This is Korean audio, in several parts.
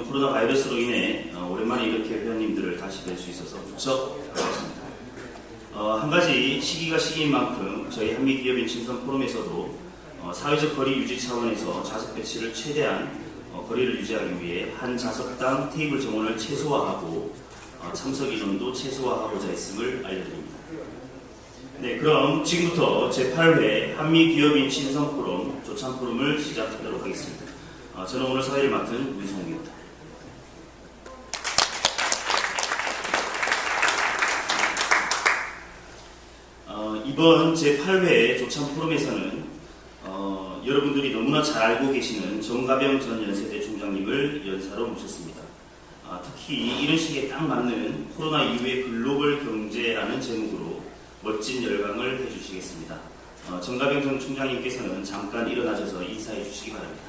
코로나 바이러스로 인해 오랜만에 이렇게 회원님들을 다시 뵐 수 있어서 무척 반갑습니다. 한 가지 시기가 시기인 만큼 저희 한미기업인 친선 포럼에서도 사회적 거리 유지 차원에서 좌석 배치를 최대한 거리를 유지하기 위해 한 좌석당 테이블 정원을 최소화하고 참석 인원도 최소화하고자 했음을 알려드립니다. 네, 그럼 지금부터 제8회 한미기업인 친선 포럼 조찬 포럼을 시작하도록 하겠습니다. 저는 오늘 사회를 맡은 문성우입니다. 이번 제8회 조찬 포럼에서는 여러분들이 너무나 잘 알고 계시는 정가병 전 연세대 총장님을 연사로 모셨습니다. 특히 이런 시기에 딱 맞는 코로나 이후의 글로벌 경제라는 제목으로 멋진 열강을 해주시겠습니다. 정가병 전 총장님께서는 잠깐 일어나셔서 인사해 주시기 바랍니다.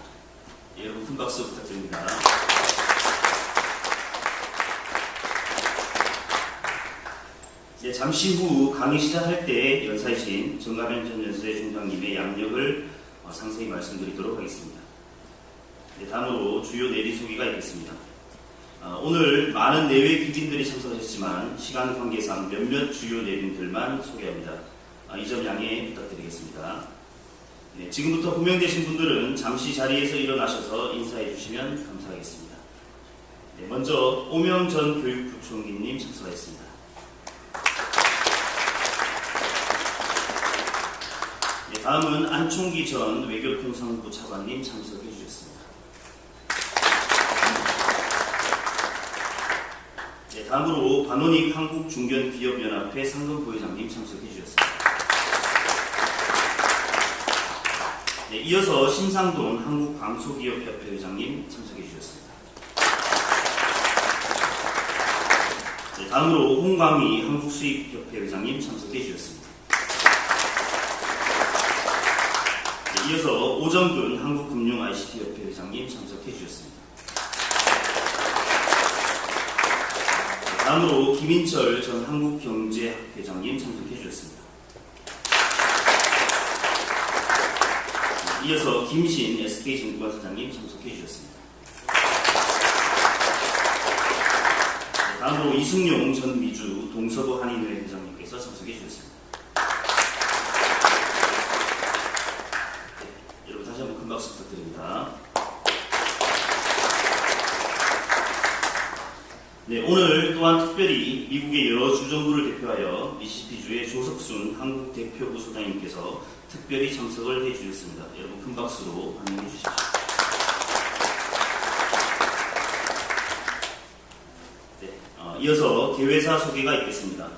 예, 여러분 큰 박수 부탁드립니다. 예, 잠시 후 강의 시작할 때 연사이신 정가병 전 연세대 총장님의 양력을 상세히 말씀드리도록 하겠습니다. 네, 다음으로 주요 내리 소개가 있겠습니다. 오늘 많은 내외 귀빈들이 참석하셨지만 시간 관계상 몇몇 주요 내빈들만 소개합니다. 이 점 양해 부탁드리겠습니다. 네, 지금부터 호명되신 분들은 잠시 자리에서 일어나셔서 인사해 주시면 감사하겠습니다. 네, 먼저 오명 전 교육부총리님 참석하셨습니다. 네, 다음은 안총기 전 외교통상부 차관님 참석해 주셨습니다. 네, 다음으로 반원익 한국중견기업연합회 상금부회장님 참석해 주셨습니다. 네, 이어서 심상돈 한국방소기업협회 회장님 참석해 주셨습니다. 네, 다음으로 홍광희 한국수입협회 회장님 참석해 주셨습니다. 네, 이어서 오정근 한국금융ICT협회 회장님 참석해 주셨습니다. 네, 다음으로 김인철 전 한국경제학회장님 참석해 주셨습니다. 이어서 김신 SK증권 사장님 참석해 주셨습니다. 네, 다음으로 이승용 전 미주 동서부 한인회 회장님께서 참석해 주셨습니다. 네, 여러분 다시 한번 큰 박수 부탁드립니다. 네, 오늘 또한 특별히 미국의 여러 주정부를 대표하여 미시시피주의 조석순 한국대표부 소장님께서 특별히 참석을 해주셨습니다. 여러분 큰 박수로 환영해 주십시오. 네, 이어서 개회사 소개가 있겠습니다.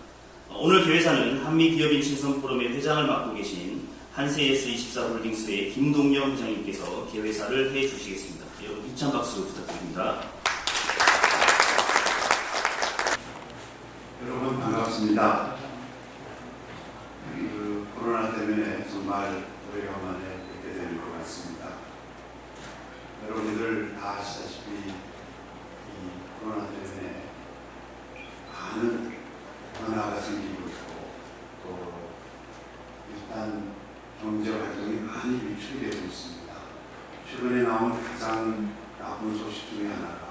오늘 개회사는 한미기업인 친선포럼의 회장을 맡고 계신 한세S24홀딩스의 김동영 회장님께서 개회사를 해주시겠습니다. 여러분 힘찬 박수 부탁드립니다. 여러분 반갑습니다. 코로나 때문에 정말 오래간만에 뵙게 되는 것 같습니다. 여러분들 다 아시다시피 이 코로나 때문에 많은 변화가 생기고 있고 또 일단 경제활동이 많이 위축이 되고 있습니다. 최근에 나온 가장 나쁜 소식 중에 하나가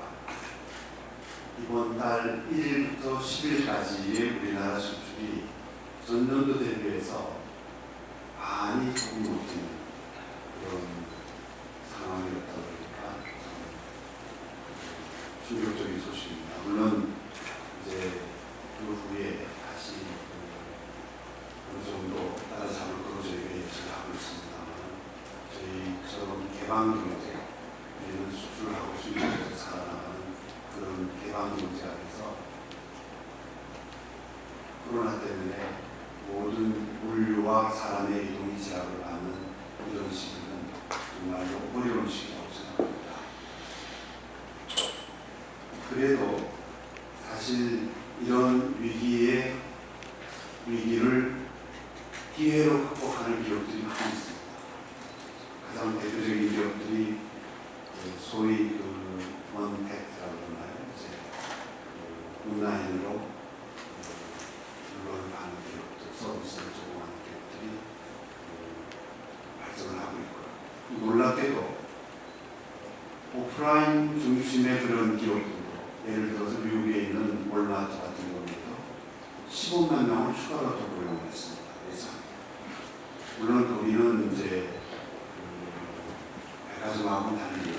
이번 달 1일부터 10일까지의 우리나라 수출이 전년도 대비해서 많이 조금 못하는 그런 상황이었다 보니까 충격적인 소식입니다. 물론 이제 그 후에 다시 어느 정도 따라잡을 거로 저희가 예측을 하고 있습니다만 저희처럼 개방 경제, 우리는 수출을 하고 수입에서 살아나가는 그런 개방 경제 안에서 코로나 때문에 모든 물류와 사람의 이동이 제약을 받는 이런 시기는 정말로 어려운 시기라고 생각합니다. 그래도 사실 이런 위기를 기회로 극복하는 기업들이 많이 있습니다. 가장 대표적인 기업들이 소위 원택트라고 하나요? 온라인으로 물건을 파는 기업들, 서비스를 제공하는 기업들이 발전을 하고 있고요. 놀랍게도 오프라인 오프라인 중심의 그런 기업들도 예를 들어서 미국에 있는 월마트 같은 경우에도 15만 명을 추가로 더 고용했습니다. 예상. 물론 거기는 이제 백화점하고 달리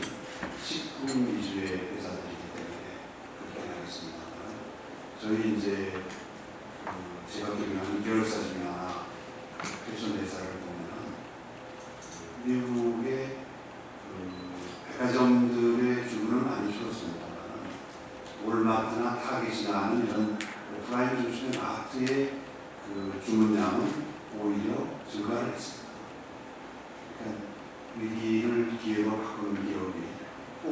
식품 위주의 회사들이기 때문에 그렇게 하겠습니다만 저희 이제 제가 기억하는 계열사 중에 하나 패션 회사를 보면은 미국의 백화점들의 주문을 많이 줄었습니다만 월마트나 타겟이나 하는 이런 오프라인 중심의 마트의 그 주문량은 오히려 증가를 했습니다. 그러니까 위기를 기회로 바꾸는 기업이 꼭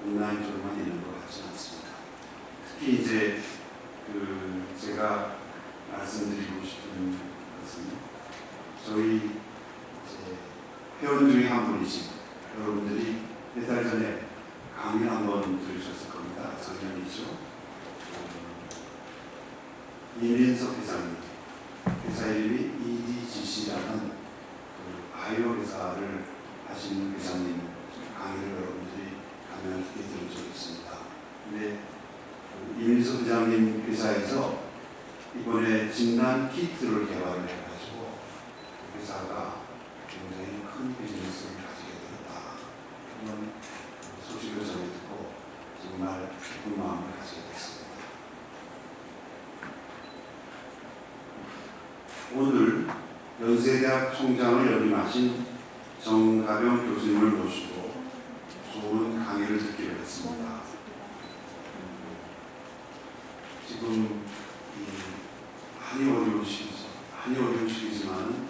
온라인 쪽만 있는 것 같지는 않습니다. 특히 이제 제가 말씀드리고 싶은 것은 저희 이제 회원 중에 한 분이신 여러분들이 몇 달 전에 강의 한번 들으셨을 겁니다. 작년이죠. 이민석 회장님, 회사 이름이 EDGC라는 바이오 회사를 하시는 회장님 강의를 여러분들이 가면 크게 들은 적이 있습니다. 근데 이민석 회장님 회사에서 이번에 진단 키트를 개발을 해가지고 회사가 굉장히 큰 비즈니스를 가지게 되었다. 그런 소식을 전해 듣고 정말 기쁜 마음을 가지게 됐습니다. 오늘 연세대학 총장을 역임하신 정가병 교수님을 모시고 좋은 강의를 듣기로 했습니다. 지금 많이 어려운 시기지만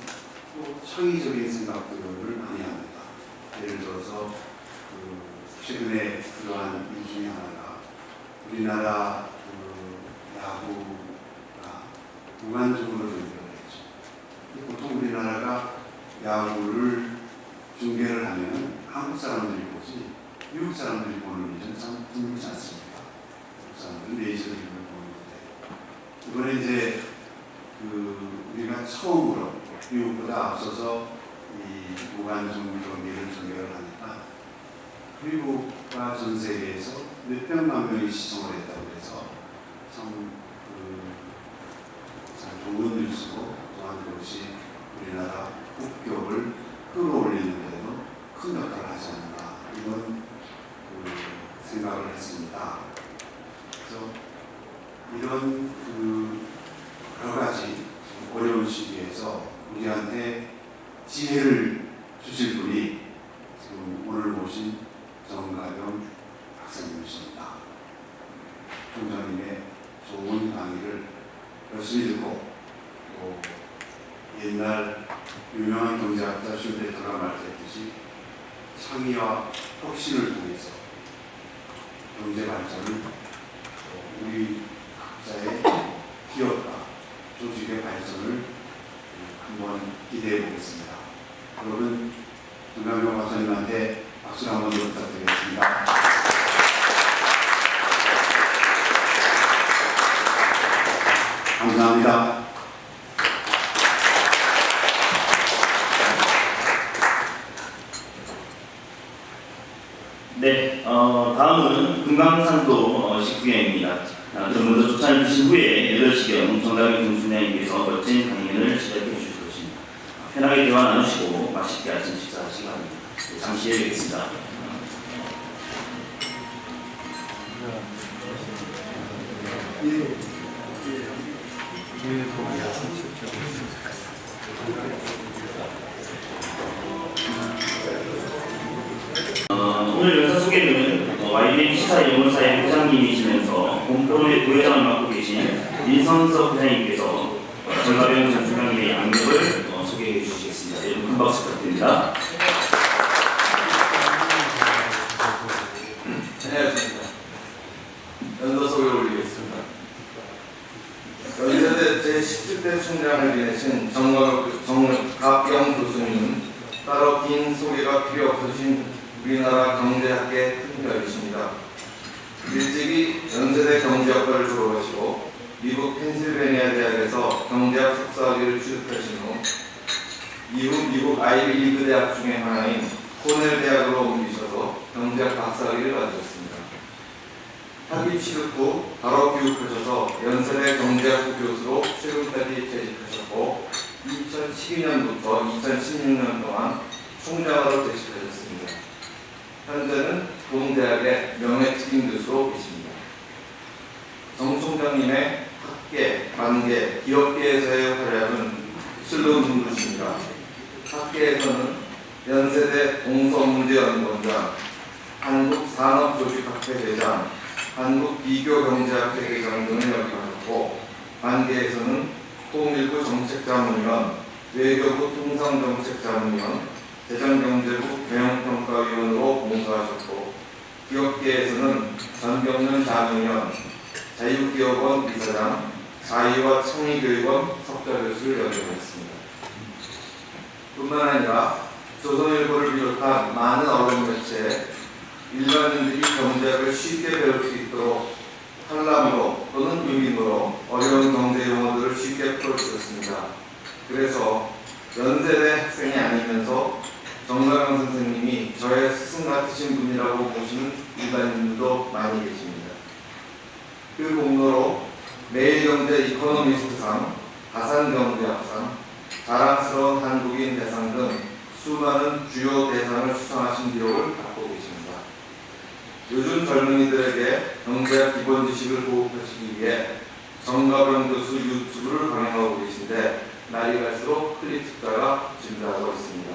또 창의적인 생각들을 많이 합니다. 예를 들어서 최근에 그러한 일 중에 하나가 우리나라 야구가 무관중으로 연결했죠. 보통 우리나라가 야구를 중계를 하면 한국 사람들이 보지 미국 사람들이 보는 일은 참 드물지 않습니다. 미국 사람들은 메이저리그를 보는데 이번에 이제 우리가 처음으로 미국보다 앞서서 이 무관중 경기를 중계를 하니까 미국과 전 세계에서 몇백만 명이 시청을 했다고 해서 참 좋은 뉴스고 또한 그것이 우리나라 국격을 끌어올리는 데도 큰 역할을 하지 않나 이런 생각을 했습니다. 그래서 이런 여러 가지 어려운 시기에서 우리한테 지혜를 주실 분이 지금 오늘 모신 정가병 박사님이십니다. 총장님의 좋은 강의를 열심히 듣고 또 옛날 유명한 경제학자 슈베트가 말했듯이 창의와 혁신을 통해서 경제 발전을 우리 각자의 기업과 조직의 발전을 한번 기대해 보겠습니다. 여러분 정가병 박사님한테 박수를 한번 더 부탁드리겠습니다. 감사합니다. 네, 다음은 금강산도 식후경입니다. 그럼 먼저 초청해 주신 후에 8시경 정가병 총장님께서 멋진 강연을 시작해 주실 것입니다. 편하게 대화 나누시고 맛있게 아침 식사하시기 바랍니다. 네, 잠시 후에 뵙겠습니다. 오늘 연사 소개는 YBM 시사연구사의 회장님이시면서 공포로의 부회장을 맡고 계신 민선석 회장님께서 정가병 전 총장님의 양력을 소개해 주시겠습니다. 여러분 큰 박수 부탁드립니다. 안녕하십니까. 연사 소개를 올리겠습니다. 연세대 제17대 총장을 지내신 정가병 교수님은 따로 긴 소개가 필요 없으신 우리나라 경제학계 특별이십니다. 일찍이 연세대 경제학과를 졸업하시고 미국 펜실베니아 대학에서 경제학 석사학위를 취득하신 후 이후 미국 아이비 리그 대학 중에 하나인 코넬 대학으로 옮기셔서 경제학 박사학위를 받으셨습니다. 학위 취득 후 바로 귀국하셔서 연세대 경제학부 교수로 최근까지 재직하셨고 2012년부터 2016년 동안 총장으로 재직하셨습니다. 현재는 동대학의 명예특임 교수로 계십니다. 정 총장님의 학계, 만계, 기업계에서의 활약은 실로 눈부십니다. 학계에서는 연세대 동서문제연구원장, 한국산업조직학회 대장, 한국비교경제학회 대장 등을 역임하셨고, 만계에서는 통일부 정책자문위원, 외교부 통상정책자문위원, 대전경제부 경영평가위원으로 봉사하셨고, 기업계에서는 전경련 자문위원, 자유기업원 이사장, 자유와 창의교육원 석좌교수를 역임하셨습니다. 뿐만 아니라 조선일보를 비롯한 많은 언론 매체에 일반인들이 경제학을 쉽게 배울 수 있도록 칼럼으로 또는 유민으로 어려운 경제 용어들을 쉽게 풀어주셨습니다. 그래서 연세대 학생이 아니면서 정가영 선생님이 저의 스승 같으신 분이라고 보시는 일반인들도 많이 계십니다. 그 공로로 매일경제 이코노미스트상, 가산경제학상, 자랑스러운 한국인 대상 등 수많은 주요 대상을 수상하신 기록을 갖고 계십니다. 요즘 젊은이들에게 경제학 기본 지식을 보급하시기 위해 정가병 교수 유튜브를 방영하고 계신데 날이 갈수록 클릭 숫자가 증가하고 있습니다.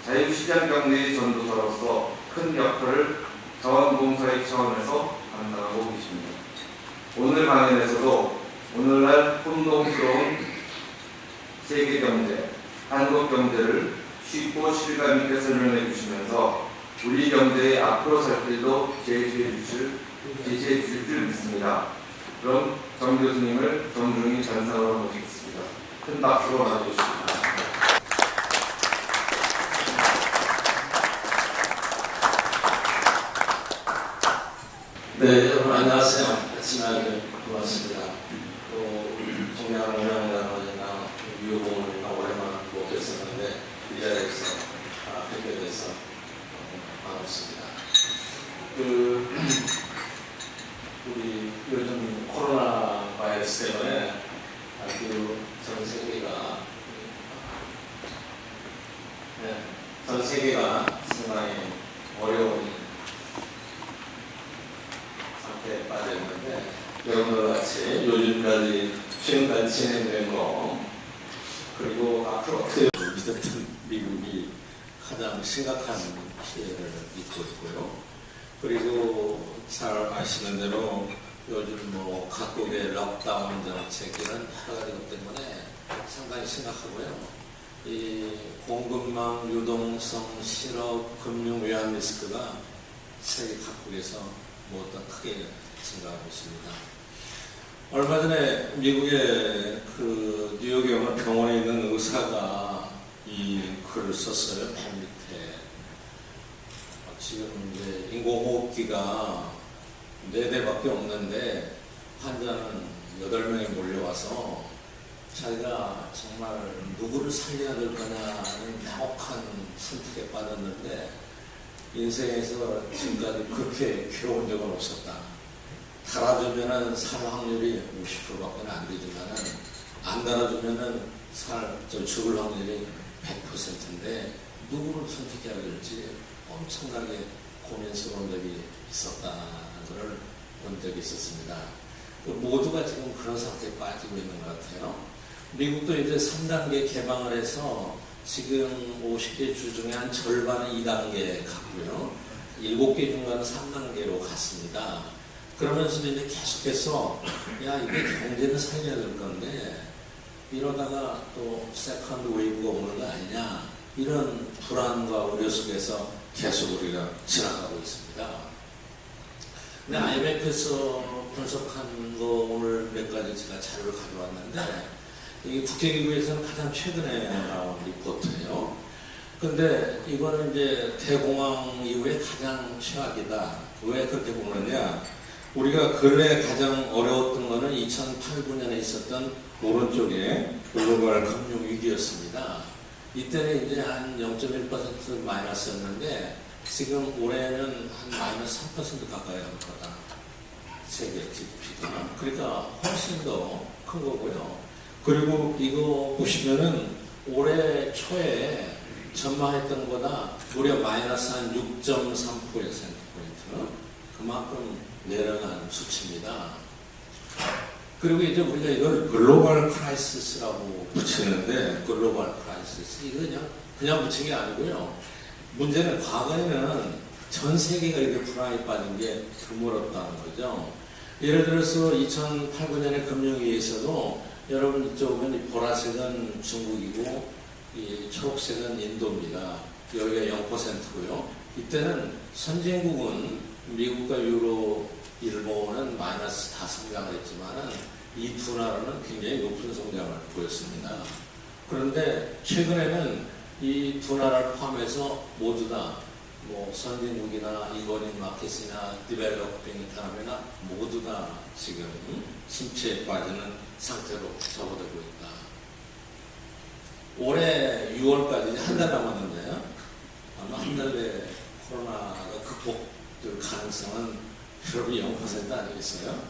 자유시장 경제의 전도사로서 큰 역할을 자원봉사의 차원에서 감당하고 계십니다. 오늘 강연에서도 오늘날 혼동스러운 세계경제, 한국경제를 쉽고 실감 있게 설명해 주시면서 우리 경제의 앞으로 살 길도 제시해 주실 줄 믿습니다. 그럼 정 교수님을 정중히 단상으로 모시겠습니다. 큰 박수로 맞아주십니다. 네, 여러분 안녕하세요. 아침에 고맙습니다. 또 종양명이나 유공을 오랜만에 못 뵀었는데 이 자리에서 뵙게 돼서 반갑습니다. 우리 요즘 코로나 바이러스 때문에 아주 전 세계가 상당히 어려운 상태에 빠졌는데 여러분과 같이 요즘까지 지금까지 진행된 거 그리고 앞으로 어떻게 믿었던 미국이 가장 심각한 피해를 입고 있고요. 그리고 잘 아시는 대로 요즘 각국의 록다운 정책 이런 여러 가지 것 때문에 상당히 심각하고요. 이 공급망 유동성 실업 금융 외환 리스크가 세계 각국에서 모두 크게 증가하고 있습니다. 얼마 전에 미국의 뉴욕에 오는 병원에 있는 의사가 이 글을 썼어요. 맨 밑에 지금 이제 인공호흡기가 4대밖에 없는데 환자는 8명이 몰려와서 자기가 정말 누구를 살려야 될 거냐는 명확한 선택에 빠졌는데 인생에서 지금까지 그렇게 괴로운 적은 없었다. 달아주면은 살 확률이 50%밖에 안 되지만은 안 달아주면은 죽을 확률이 100%인데 누구를 선택해야 될지 엄청나게 고민스러운 적이 있었다는 것을 본 적이 있었습니다. 모두가 지금 그런 상태에 빠지고 있는 것 같아요. 미국도 이제 3단계 개방을 해서 지금 50개 주 중에 한 절반은 2단계 갔고요. 7개 중간 3단계로 갔습니다. 그러면서 이제 계속해서 이게 경제는 살려야 될 건데 이러다가 또 세컨드 웨이브가 오는 거 아니냐 이런 불안과 우려 속에서 계속 우리가 지나가고 있습니다. 근데 IMF에서 분석한 거 오늘 몇 가지 제가 자료를 가져왔는데 이 국제기구에서는 가장 최근에 나온 리포트예요. 근데 이거는 이제 대공황 이후에 가장 최악이다. 왜 그렇게 보느냐? 우리가 근래 가장 어려웠던 거는 2008-9년에 있었던 오른쪽에 글로벌 금융 위기였습니다. 이때는 이제 한 0.1% 마이너스였는데 지금 올해는 한 마이너스 3% 가까이 할 거다. 세계 GDP가. 그러니까 훨씬 더 큰 거고요. 그리고 이거 보시면은 올해 초에 전망했던 것보다 무려 마이너스 한 6.3%포인트. 그만큼 내려간 수치입니다. 그리고 이제 우리가 이걸 글로벌 크라이시스라고 붙이는데, 글로벌 크라이시스, 이거 그냥 붙인 게 아니고요. 문제는 과거에는 전 세계가 이렇게 불황에 빠진 게 드물었다는 거죠. 예를 들어서 2008, 9년의 금융위기에서도 여러분 이쪽은 이 보라색은 중국이고 이 초록색은 인도입니다. 여기가 0%고요. 이때는 선진국은 미국과 유럽, 일본은 마이너스 다 성장을 했지만은 이 두 나라는 굉장히 높은 성장을 보였습니다. 그런데 최근에는 이 두 나라를 포함해서 모두 다 뭐 선진국이나 이거닝 마켓이나 디벨로핑 이코노미나 모두 다 지금 침체에 빠지는 상태로 접어들고 있다. 올해 6월까지 한 달 남았는데요. 아마 한 달 내에 코로나가 극복될 가능성은 여러분이 0% 아니겠어요?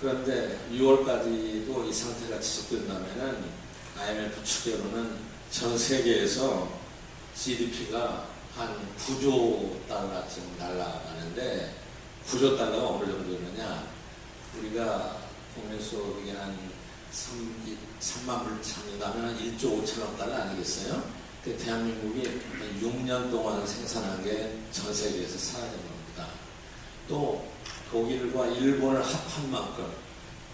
그런데 6월까지도 이 상태가 지속된다면은 IMF 추계로는 전 세계에서 GDP가 한 9조 달러쯤 날아가는데 9조 달러가 어느 정도냐냐? 우리가 국민 소득이 한 3만 불 찾는다면 한 1조 5천억 달러 아니겠어요? 그 대한민국이 6년 동안 생산한 게 전 세계에서 사라진 겁니다. 또 독일과 일본을 합한 만큼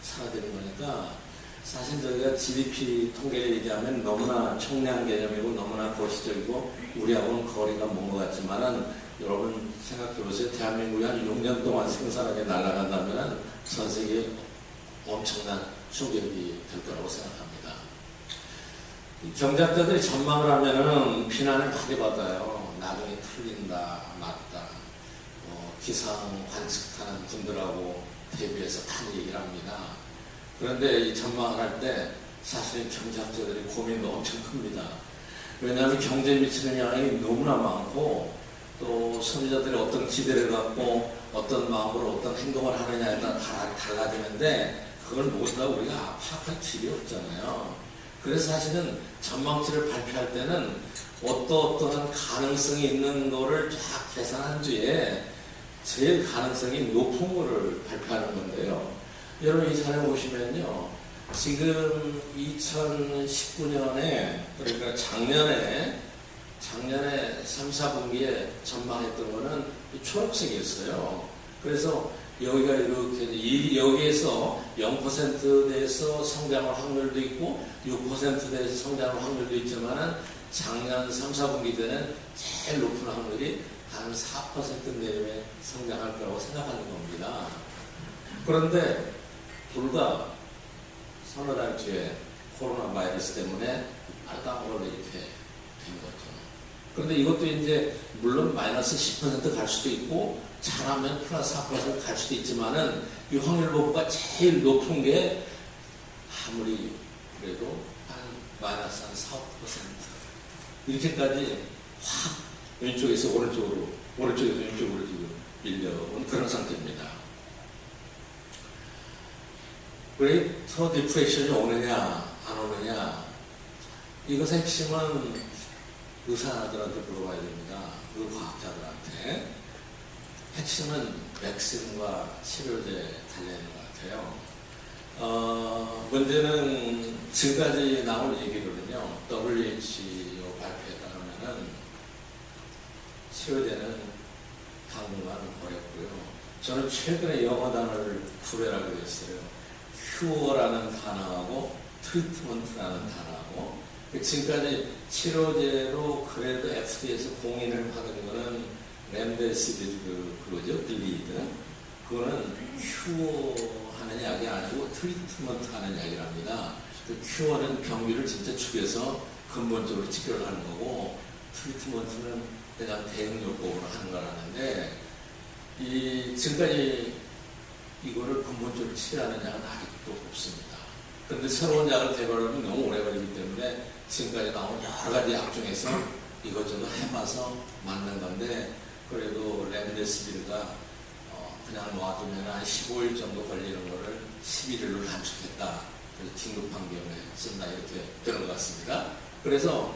사라지는 거니까 사실 저희가 GDP 통계를 얘기하면 너무나 총량 개념이고 너무나 거시적이고 우리하고는 거리가 먼 것 같지만은 여러분 생각해보세요. 대한민국이 한 6년 동안 생산한 게 날아간다면 전 세계에 엄청난 충격이 될 거라고 생각합니다. 경제학자들이 전망을 하면은 비난을 많이 받아요. 나중에 틀린다, 맞다. 기상 관측하는 분들하고 대비해서 많이 얘기를 합니다. 그런데 이 전망을 할 때 사실 경제학자들이 고민도 엄청 큽니다. 왜냐하면 경제에 미치는 영향이 너무나 많고 또 소비자들이 어떤 기대를 갖고 어떤 마음으로 어떤 행동을 하느냐에 따라 달라지는데 그걸 모두 다 우리가 파악할 길이 없잖아요. 그래서 사실은 전망치를 발표할 때는 어떠한 가능성이 있는 거를 쫙 계산한 뒤에 제일 가능성이 높은 거를 발표하는 건데요. 여러분 이 사례 보시면요. 지금 2019년에 그러니까 작년에 3, 4분기에 전망했던 거는 초록색이었어요. 그래서 여기가 이렇게 여기에서 0% 대해서 성장할 확률도 있고 6% 대해서 성장할 확률도 있지만은 작년 3, 4분기 때는 제일 높은 확률이 한 4% 내외 성장할 거라고 생각하는 겁니다. 그런데 불과 서너 달 뒤에 코로나 바이러스 때문에 알다모로 이렇게 된 거죠. 그런데 이것도 이제 물론 마이너스 10% 갈 수도 있고 잘하면 플러스 4% 갈 수도 있지만은 이 확률 보고가 제일 높은 게 아무리 그래도 한 마이너스 한 4, 5% 이렇게까지 확 왼쪽에서 오른쪽으로 오른쪽에서 왼쪽으로 지금 밀려온 그런 상태입니다. 그레이터 디프레션이 오느냐 안 오느냐 이것의 핵심은 의사들한테 물어봐야 됩니다. 의과학자들한테. 핵심은 백신과 치료제 달려있는 것 같아요. 문제는 지금까지 나온 얘기거든요. WHO 발표에 따르면은 치료제는 당분간 어렵고요. 저는 최근에 영어 단어를 구별하게 됐어요. 큐어라는 단어하고 트리트먼트라는 단어하고 지금까지 치료제로 그래도 FDA에서 공인을 받은 거는 렘데시비르 그거죠, 빌리드. 그거는 큐어하는 약이 아니고 트리트먼트 하는 약이랍니다. 그 큐어는 병기를 진짜 죽여서 근본적으로 치료를 하는 거고 트리트먼트는 그냥 대응요법으로 하는 거라는데 지금까지 이거를 근본적으로 치료하는 약은 아직도 없습니다. 그런데 새로운 약을 개발하면 너무 오래 걸리기 때문에 지금까지 나온 여러 가지 약 중에서 이것저것 해봐서 만든 건데 그래도 레미데시빌가 그냥 놔두면 한 15일 정도 걸리는 거를 11일로 단축했다. 그래서 긴급한 경우에 쓴다 이렇게 되는 것 같습니다. 그래서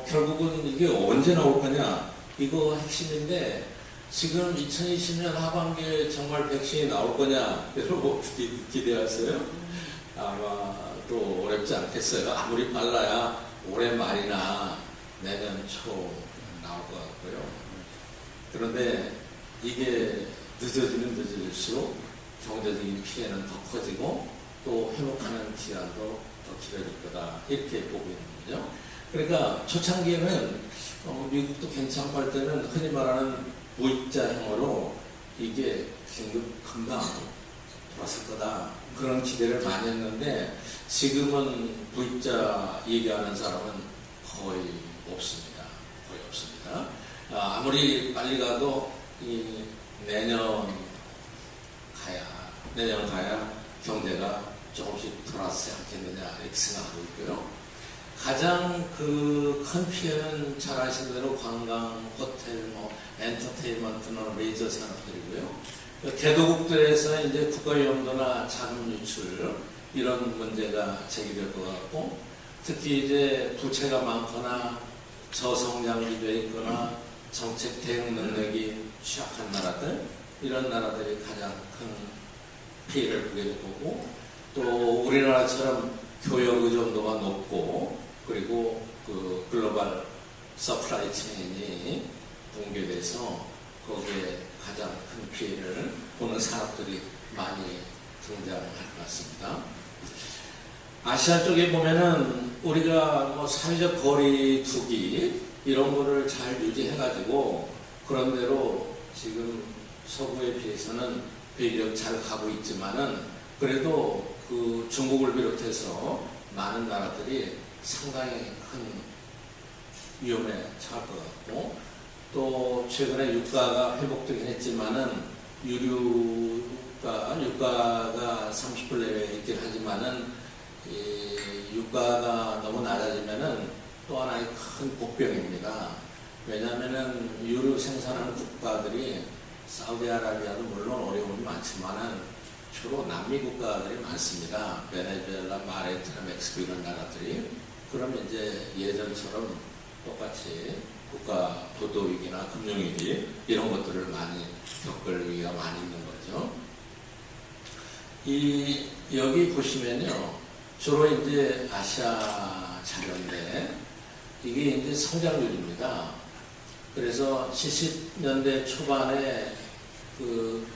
결국은 이게 언제 나올 거냐 이거 핵심인데 지금 2020년 하반기에 정말 백신이 나올 거냐 여러분 기대하세요? 아마 또 어렵지 않겠어요. 아무리 빨라야 올해 말이나 내년 초 나올 것 같고요. 그런데 이게 늦어지면 늦어질수록 경제적인 피해는 더 커지고 또 회복하는 기간도 더 길어질 거다 이렇게 보고 있는 거죠. 그러니까 초창기에는 미국도 괜찮고 할 때는 흔히 말하는 V자형으로 이게 금방 돌아설 거다 그런 기대를 많이 했는데 지금은 V자 얘기하는 사람은 거의 없습니다. 거의 없습니다. 아무리 빨리 가도 내년 가야 경제가 조금씩 돌아서지 않겠느냐 이렇게 생각하고 있고요. 가장 큰 피해는 잘 아시는 대로 관광, 호텔, 엔터테인먼트나 레이저 산업들이고요. 개도국들에서 이제 국가위험도나 자금 유출 이런 문제가 제기될 것 같고 특히 이제 부채가 많거나 저성장 기조에 있거나 정책 대응 능력이 취약한 나라들 이런 나라들이 가장 큰 피해를 보게 될 거고 또 우리나라처럼 교역 의존도가 높고 그리고 그 글로벌 서플라이 체인이 붕괴돼서 거기에 가장 큰 피해를 보는 산업들이 많이 등장할 것 같습니다. 아시아 쪽에 보면은 우리가 사회적 거리 두기 이런 거를 잘 유지해가지고 그런 대로 지금 서구에 비해서는 비교적 잘 가고 있지만은 그래도 그 중국을 비롯해서 많은 나라들이 상당히 큰 위험에 처할 것 같고 또 최근에 유가가 회복되긴 했지만은 유가가 30불 내외에 있긴 하지만은 이 유가가 너무 낮아지면은 또 하나의 큰 복병입니다. 왜냐하면은 유류 생산하는 국가들이 사우디아라비아도 물론 어려움이 많지만은 주로 남미 국가들이 많습니다. 베네수엘라, 마레트나 멕시코 이런 나라들이 그러면 이제 예전처럼 똑같이 국가 부도위기나 금융위기 이런 것들을 많이 겪을 위기가 많이 있는 거죠. 여기 보시면요, 주로 이제 아시아 자료인데 이게 이제 성장률입니다. 그래서 70년대 초반에 그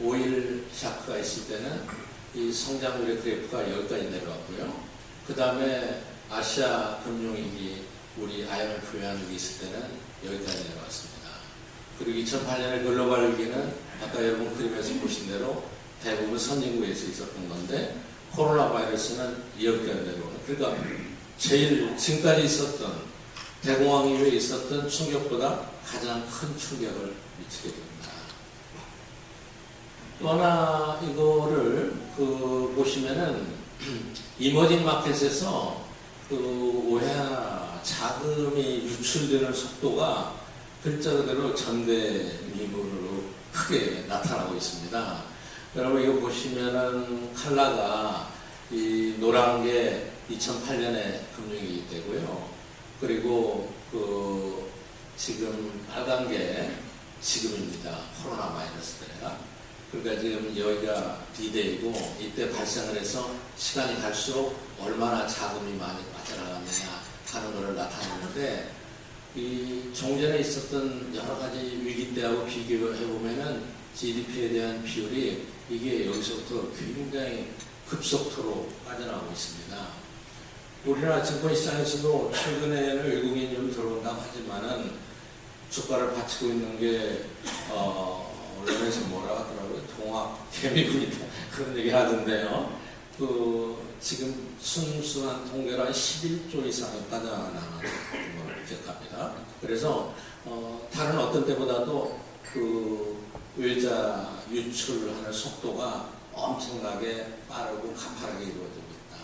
오일 샤크가 있을 때는 이 성장률의 그래프가 여기까지 내려왔고요. 그 다음에 아시아 금융위기, 우리 IMF 외환위기 있을 때는 여기까지 내려왔습니다. 그리고 2008년에 글로벌 위기는 아까 여러분 그림에서 보신 대로 대부분 선진국에서 있었던 건데 코로나 바이러스는 여기까지 내려오는. 그러니까 제일 지금까지 있었던 대공황 이후에 있었던 충격보다 가장 큰 충격을 미치게 됩니다. 또 하나 이거를 보시면은 이머징 마켓에서 자금이 유출되는 속도가 글자 그대로 전대미문으로 크게 나타나고 있습니다. 여러분 이거 보시면은 컬러가 이 노란 게 2008년에 금융위기 때고요. 그리고 지금 빨간 게 지금입니다. 코로나 바이러스 때가. 그러니까 지금 여기가 D-Day이고 이때 발생을 해서 시간이 갈수록 얼마나 자금이 많이 빠져나갔느냐 하는 것을 나타내는데 이 종전에 있었던 여러 가지 위기 때하고 비교해 보면은 GDP에 대한 비율이 이게 여기서부터 굉장히 급속도로 빠져나가고 있습니다. 우리나라 증권시장에서도 최근에는 외국인이 좀 들어온다고 하지만은 주가를 받치고 있는 게 언론에서 뭐라 하더라고요? 동학 개미군이다 그런 얘기 하던데요. 지금 순수한 통계로 한 11조 이상이 빠져나가는 걸 기억합니다. 그래서 다른 어떤 때보다도 외자 유출하는 속도가 엄청나게 빠르고 가파르게 이루어지고 있다.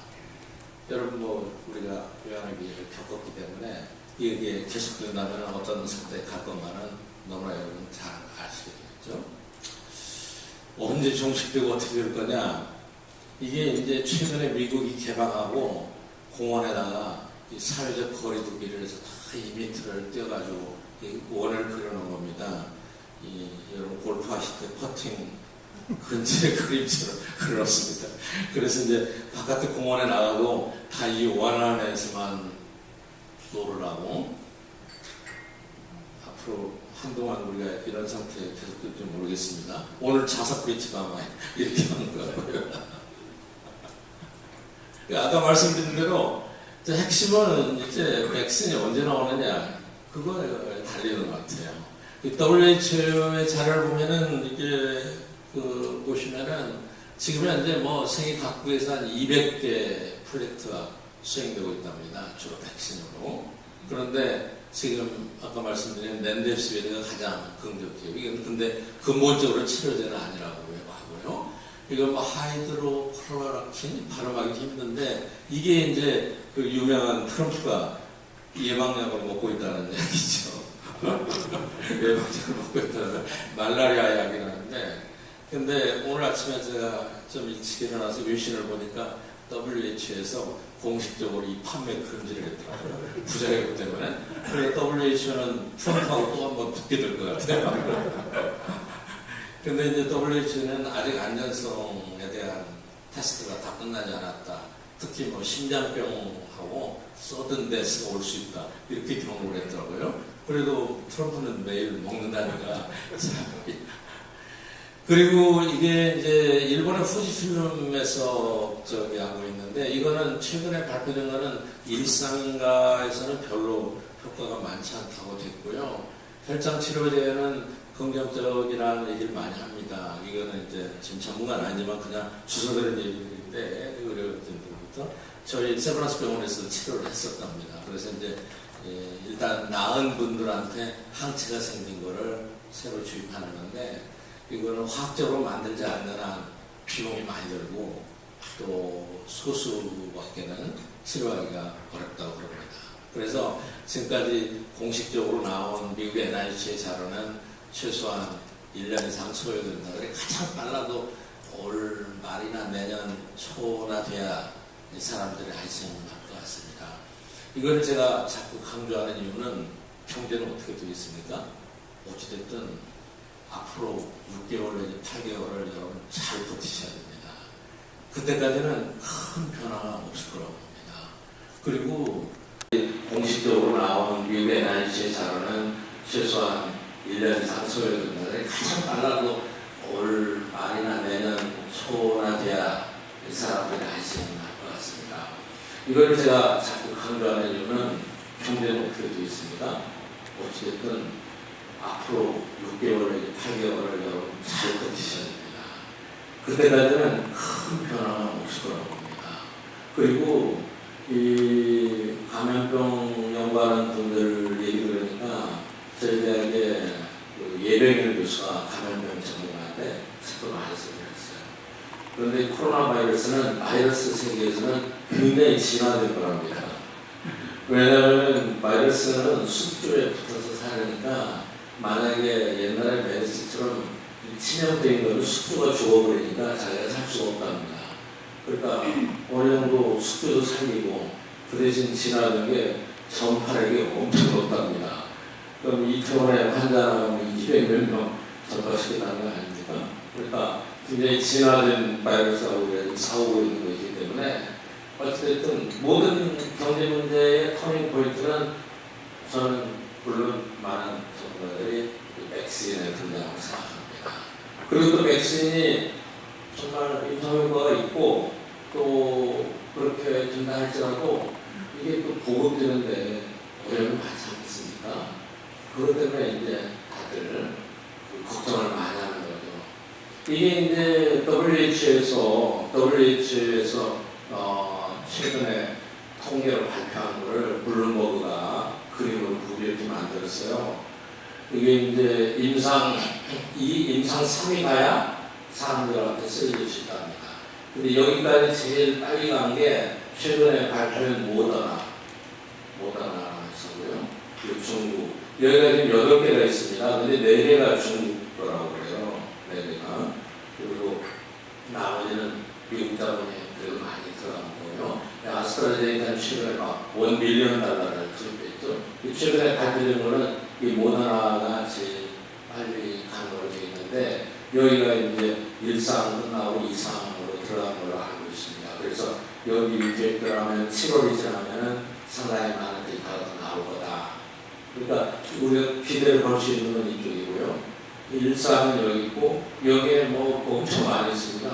여러분 우리가 외환위기를 겪었기 때문에 이게 계속된다면 어떤 상태에 갈 것만은 너무나 여러분 잘 아시겠죠? 언제 종식되고 어떻게 될 거냐? 이게 이제 최근에 미국이 개방하고 공원에다가 이 사회적 거리두기를 해서 다 2m를 떼어가지고 이 원을 그려놓은 겁니다. 여러분 골프 하실 때 퍼팅 근처에 그림처럼 그려놓습니다. 그래서 이제 바깥에 공원에 나가도 다 이 원 안에서만 놀으라고. 앞으로 한동안 우리가 이런 상태에 계속 될지 모르겠습니다. 오늘 자석 브릿지가 아마 이렇게 하는 거예요. 아까 말씀드린 대로 핵심은 이제 백신이 언제 나오느냐 그거에 달리는 것 같아요. WHO의 자료를 보면은 이게 보시면은 지금 현재 뭐 세계 각국에서 한 200개 프로젝트가 수행되고 있답니다. 주로 백신으로. 그런데 지금 아까 말씀드린 렌데스비르가 가장 긍정적이에요. 이건 근데 근본적으로 치료제는 아니라고 하고요. 이거 뭐 하이드로클로락킨 발음하기 힘든데 이게 이제 그 유명한 트럼프가 예방약을 먹고 있다는 얘기죠. 예방약을 먹고 있다는 말라리아 약이라는데 근데 오늘 아침에 제가 좀 일찍 일어나서 외신을 보니까 WHO에서 공식적으로 이 판매 금지를 했더라고요. 부작용 때문에. 그래서 WHO는 트럼프하고 또 한번 붙게 될 것 같아요. 근데 이제 WHO는 아직 안전성에 대한 테스트가 다 끝나지 않았다. 특히 뭐 심장병하고 서든 데스가 올 수 있다. 이렇게 경고를 했더라고요. 그래도 트럼프는 매일 먹는다니까. 그리고 이게 이제 일본의 후지필름에서 하고 있는데 이거는 최근에 발표된 거는 일상가에서는 별로 효과가 많지 않다고 됐고요. 혈장 치료제는 긍정적이라는 얘기를 많이 합니다. 이거는 이제 지금 전문가는 아니지만 그냥 주워들은 얘기들인데 의료진들부터 저희 세브란스 병원에서 치료를 했었답니다. 그래서 이제 일단 나은 분들한테 항체가 생긴 거를 새로 주입하는 건데 이거는 화학적으로 만들지 않는 한 비용이 많이 들고 또 소수밖에는 치료하기가 어렵다고 그럽니다. 그래서 지금까지 공식적으로 나온 미국 NIH의 자료는 최소한 1년 이상 소요된다. 가장 빨라도 올 말이나 내년 초나 돼야 이 사람들이 할수있는 것 같습니다. 이걸 제가 자꾸 강조하는 이유는 경제는 어떻게 되겠습니까? 어찌됐든 앞으로 6개월 내지 8개월을 여러분 잘 버티셔야 됩니다. 그때까지는 큰 변화가 없을 거라고 봅니다. 그리고 공식적으로 나온 미국 NIH의 자료는 최소한 1년 이상 소요된다. 가장 빨라도 올 말이나 내년 초나 돼야 이 사람들이 할 수 있는 것 같습니다. 이걸 제가 자꾸 강조하는 이유는 경제는 어떻게 되겠습니까? 어찌됐든 앞으로 6개월 내지 8개월을 여러분 잘 버티셔야 됩니다. 그때까지는 큰 변화가 없을 거라고 봅니다. 그리고 이 감염병 연구하는 분들 얘기 들으니까 저희 대학의 예병일 교수가 감염병 전문가인데 특허를 많이 쓰고 있어요. 그런데 코로나 바이러스는 바이러스 세계에서는 굉장히 진화된 거랍니다. 왜냐하면 바이러스는 숙주에 붙어서 살으니까 만약에 옛날에 메르스처럼 치명적인 거는 숙주가 죽어버리니까 자기가 살 수가 없답니다. 그러니까 어느 정도 숙주도 살리고 그 대신 진화하는 게 전파력이 엄청 높답니다. 그럼 이태원에 환자라면 200몇 명 전파시킨다는 거 아닙니까? 그러니까 굉장히 진화된 바이러스하고 우리가 싸우고 있는 것이기 때문에 어쨌든 모든 경제 문제의 터닝 포인트는 저는 물론 많은 전문가들이 백신에 등장하고 생각합니다. 그리고 또 백신이 정말 임상효과가 있고 또 그렇게 된다 할지라도 이게 또 보급되는데 어려움이 많지 않겠습니까? 그것 때문에 이제 다들 걱정을 많이 하는 거죠. 이게 이제 WHO에서 최근에 통계를 발표한 거를 블룸버그가 그림으로 이렇게 만들었어요. 이게 이제 임상 3이 가야 사람들한테 쓰여질 수 있답니다. 근데 여기까지 제일 빨리 간 게 최근에 발표한 모더나서고요. 그 중국. 여기가 지금 8개가 있습니다. 근데 4개가 중국 거라고 그래요. 4개가. 그리고 나머지는 미국 자본이 그래도 많이 들어간 거고요. 아스트라제네카는 최근에 막 $1 빌리언 투입했죠. 최근에 발표된 거는 이 모더나가 제일 빨리 가는 걸로 되어 있는데 여기가 이제 1상 끝나고 2상으로 들어간 걸로 알고 있습니다. 그래서 여기 계획대로하면 7월이 지나면은 상당히 많은 데이터가 나올 거다. 그러니까 우리가 기대를 걸 수 있는 건 이쪽이고요. 1상은 여기 있고 여기에 뭐 엄청 많이 있습니다.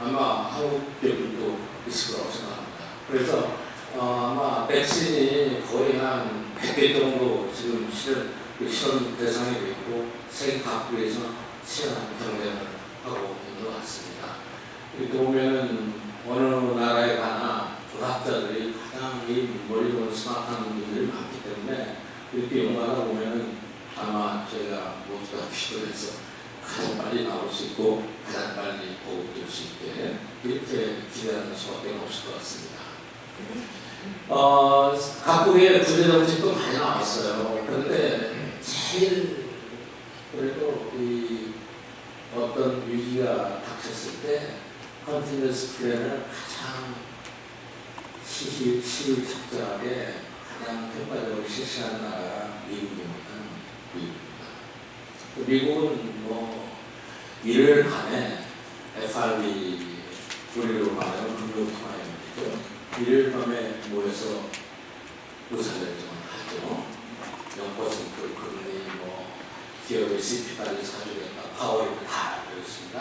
아마 한국 기업들도 있을 거라고 생각합니다. 그래서 아마 백신이 거의 한 100개 정도 지금 실험 대상이 되어 있고 세계 각국에서 치열한 경쟁을 하고 있는 것 같습니다. 이렇게 보면은 어느 나라에 가나 과학자들이 가장 이 머리로 스마트한 분들이 많기 때문에 이렇게 연구하다 보면은 아마 저희가 모두가 필요해서 가장 빨리 나올 수 있고 가장 빨리 보급될 수 있게 이렇게 기대하는 수밖에 없을 것 같습니다. 각국의 구제 정책도 많이 나왔어요. 그런데 제일 그래도 이 어떤 위기가 닥쳤을 때 컨티뉴스 플랜을 가장 시의적절하게 가장 효과적으로 실시하는 나라가 미국입니다. 미국은 뭐 일요일간에 FRB 우리로 말하면 금융통화위원회죠. 일요일 밤에 모여서 의사결정을 하죠. 0% 금리 뭐 기업의 CP까지 사주겠다. 파월이 다 그랬습니다.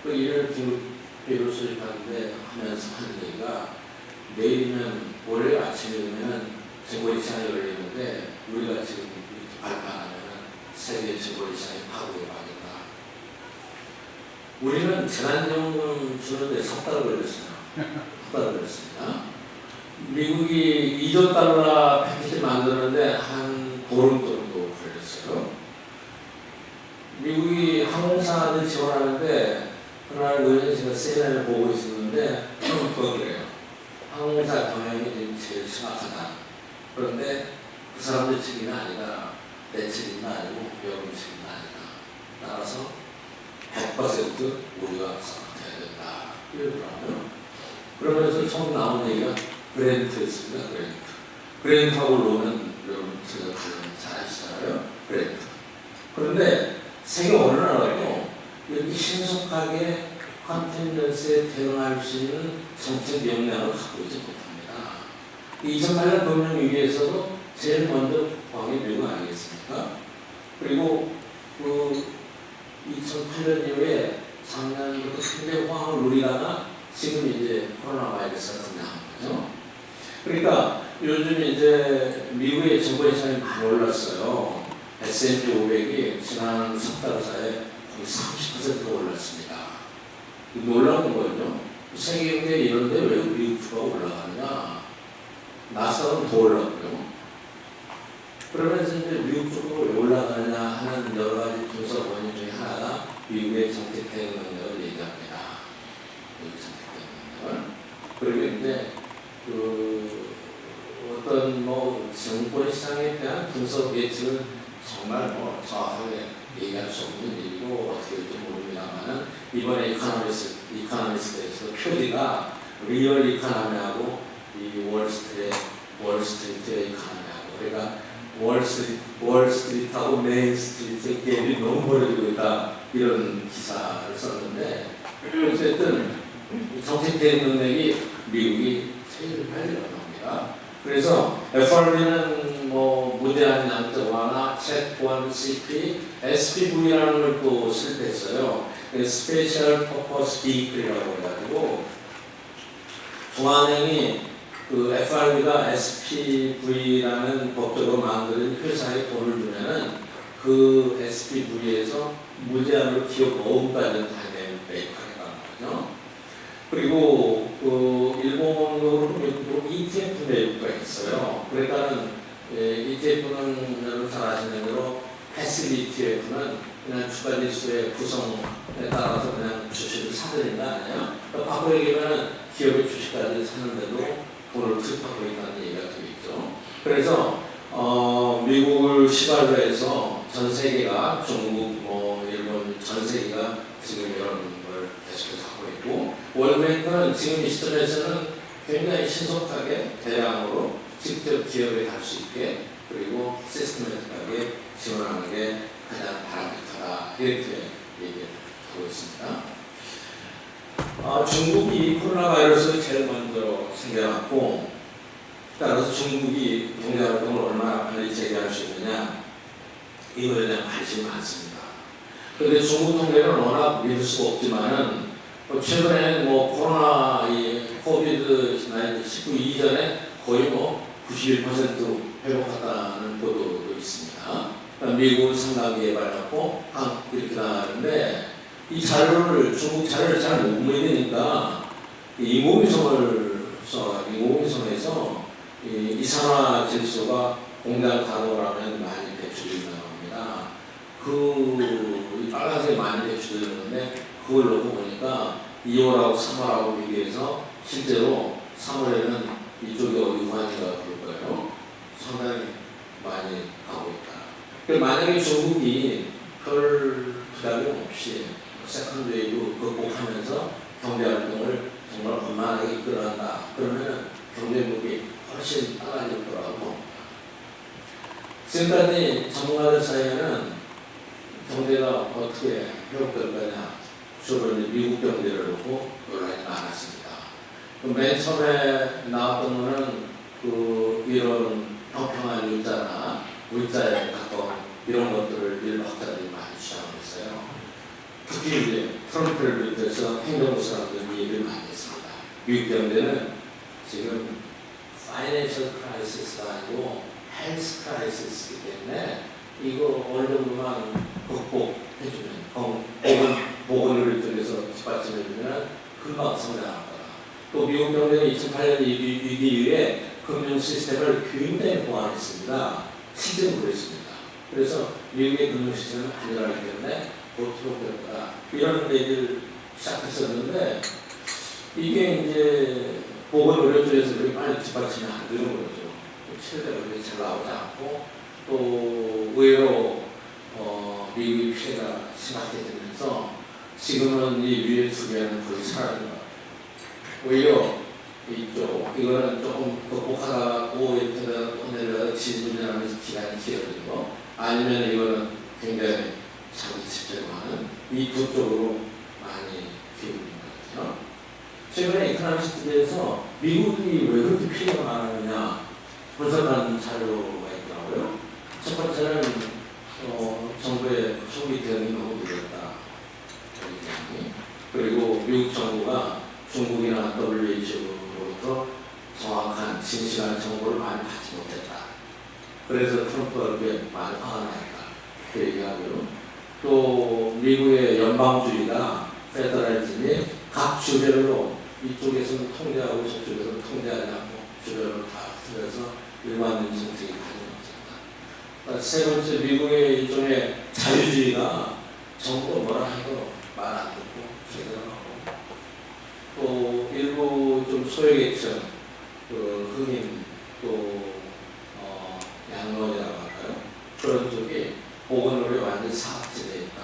그 일요일 기업비를 수립하는데 하면서 하는 얘기가 내일이면 월요일 아침이면 증권시장이 열리는데 우리가 지금 이렇게 발표하면 세계 증권시장이 파국에 가겠다. 우리는 재난지원금 주는데 석 달을 걸렸어요. 걸렸습니다. 미국이 $2조 패키지 만드는데 한 보름 정도 걸렸어요. 미국이 항공사를 지원하는데 그날 의원이 제가 세미나를 보고 있었는데 그거 그래요. 항공사 경영이 지금 제일 심각하다. 그런데 그 사람들 책임이 아니라 내 책임도 아니고 여러분 책임도 아니다. 따라서 100% 우리가 서포트해야 된다. 이러더라고요. 그러면서 처음 나온 얘기가 그랜트였습니다. 그랜트하고 로는 여러분 제가 잘 아시잖아요. 그랜트. 그런데 세계 어느 나라도 이렇게 신속하게 컨텐츠에 대응할 수 있는 정책 역량을 갖고 있지 못합니다. 2008년 금융위기에서도 제일 먼저 국방이 미국 아니겠습니까? 그리고 그 2008년 이후에 작년부터 굉장히 호황을 누리다가 지금 이제 코로나 바이러스가 등장한 거죠. 그러니까 요즘 이제 미국의 증권시장이 많이 올랐어요. S&P 500이 지난 석 달 사이에 거의 30% 올랐습니다. 놀라운 거죠. 세계 경제 이런데 왜 미국 주가가 올라가느냐? 나스닥은 더 올랐고요. 그러면서 이제 미국 주가가 왜 올라가느냐 하는 여러 가지 분석 원인 중에 하나가 미국의 정책 대응 능력을 얘기합니다. 미국 정책 대응 능력을. 그리고 이제 그 어떤 뭐 증권 시장에 대한 분석 예측은 정말 뭐 정확하게 얘기할 수 없는 일이고 어떻게 될지 모릅니다만은 이번에 이카노미스트에서 표지가 리얼 이카노미하고 이 월스트리트의 이카노미하고 그러니까 월스트리트하고 메인스트리트의 갭이 너무 벌어지고 있다 이런 기사를 썼는데 어쨌든 정책 대응 능력이 미국이 제일 빨리 일어납니다. 그래서 FRB는 뭐 무대한 양적 완화, 채권, CP, SPV라는 걸 또 실패했어요. 스페셜 퍼포스 비클이라고 해가지고 중앙은행이 그 FRB가 SPV라는 법적으로 만든 회사에 돈을 주면은 그 SPV에서 무제한으로 기업 모금까지는 다 매입하겠다는 거죠. 그리고 그 일본으로 ETF 매입가 있어요. 그러니까는 ETF는 여러분 잘 아시는 대로 패시브 ETF는 그냥 주가 지수의 구성에 따라서 그냥 주식을 사들인 거 아니에요? 그러니까 바꿔 얘기하면 기업의 주식까지 사는데도 돈을 투입하고 있다는 얘기가 되겠죠. 그래서 미국을 시발로 해서 전 세계가 중국, 일본 전 세계가 지금 이런 걸 계속해서 하고 있고 월드뱅크는 지금 이 시점에서는 굉장히 신속하게 대량으로 직접 기업에 갈 수 있게 그리고 시스템틱하게 지원하는 게 가장 바람직하다 이렇게 얘기하고 있습니다. 중국이 코로나 바이러스를 제일 먼저 생겨났고 따라서 중국이 경제활동을 얼마나 빨리 재개할 수 있느냐 이거에 대한 관심이 많습니다. 그런데 중국 통계는 워낙 믿을 수가 없지만은 최근에 코로나 코비드-19 이전에 거의 91% 회복했다는 보도도 있습니다. 미국은 상당히 예발했고 이렇게 나가는데 이 자료를 중국 자료를 잘 못 믿으니까 인공위성을 써가지고 인공위성에서 이산화 질소가 공장 가동을 하면 많이 배출된다고 합니다. 그 빨간색이 많이 배출되는데 그걸 놓고 보니까 2월하고 3월하고 비교해서 실제로 3월에는 이쪽이 어디 우한인가 그럴 거예요. 상당히 많이 가고 있다. 만약에 중국이 별 부담이 없이 세컨드 웨이브 극복하면서 경제활동을 정말 원만하게 이끌어간다. 그러면 경제력이 훨씬 빨라질 거라고 봅니다. 지금까지 전문가들 사이에는 경제가 어떻게 회복될 거냐 주로 미국 경제를 놓고 논란이 많았습니다. 맨 처음에 나왔던 거는 이런 평평한 U자나 V자에 가까운 이런 것들을 일부 학자들이 많이 주장하고 있어요. 특히 이제 트럼프를 비롯해서 행정부 사람들이 얘기를 많이 했습니다. 미국 경제는 지금 파이낸셜 크라이시스가 아니고 헬스 크라이시스이기 때문에 이거 어느 정도만 극복해주면 보건을 통해서 뒷받침해주면 금방 성장할 거다. 또 미국 경제는 2008년 위기 이후에 금융 시스템을 굉장히 보완했습니다. 실제로 그랬습니다. 그래서 미국의 금융 시스템은 안전하기 때문에 곧 회복될 거다. 이런 얘기를 시작했었는데 이게 이제 보건 의료 쪽에서 그렇게 빨리 뒷받침이 안 되는 거죠. 최대로 잘 나오지 않고 또 의외로 미국의 피해가 심각해지면서 지금은 이 위에 두 개는 거의 사라진 것 같아요. 오히려 이거는 조금 극복하다고 이렇게 내려가서 지지분열하면서 기간이 길어진 거 아니면 이거는 굉장히 자기 집중하는 이 두 쪽으로 많이 기울인 것 같아요. 최근에 이코노미스트에서 미국이 왜 그렇게 피해가 많았느냐 분석한 자료가 있더라고요. 첫 번째는 정부의 소비 대응이 너무 늦었다. 그리고 미국 정부가 중국이나 WHO로부터 정확한 진실한 정보를 많이 받지 못했다. 그래서 트럼프가 그렇게 많이 화가 나있다. 그 얘기하고요. 또 미국의 연방주의가 페더럴즘이 각 주별로 이쪽에서는 통제하고 저쪽에서는 통제하지 않고 주별로 다 틀어서 일관된 정책이 가능하다. 세 번째 미국의 일종의 자유주의가 정부가 뭐라 해도 말 안 듣고 제대로 하고 또 일부 좀 소외계층 흑인 또 양론이라고 할까요? 그런 쪽이 보건의료에 완전히 사각지대에 있다.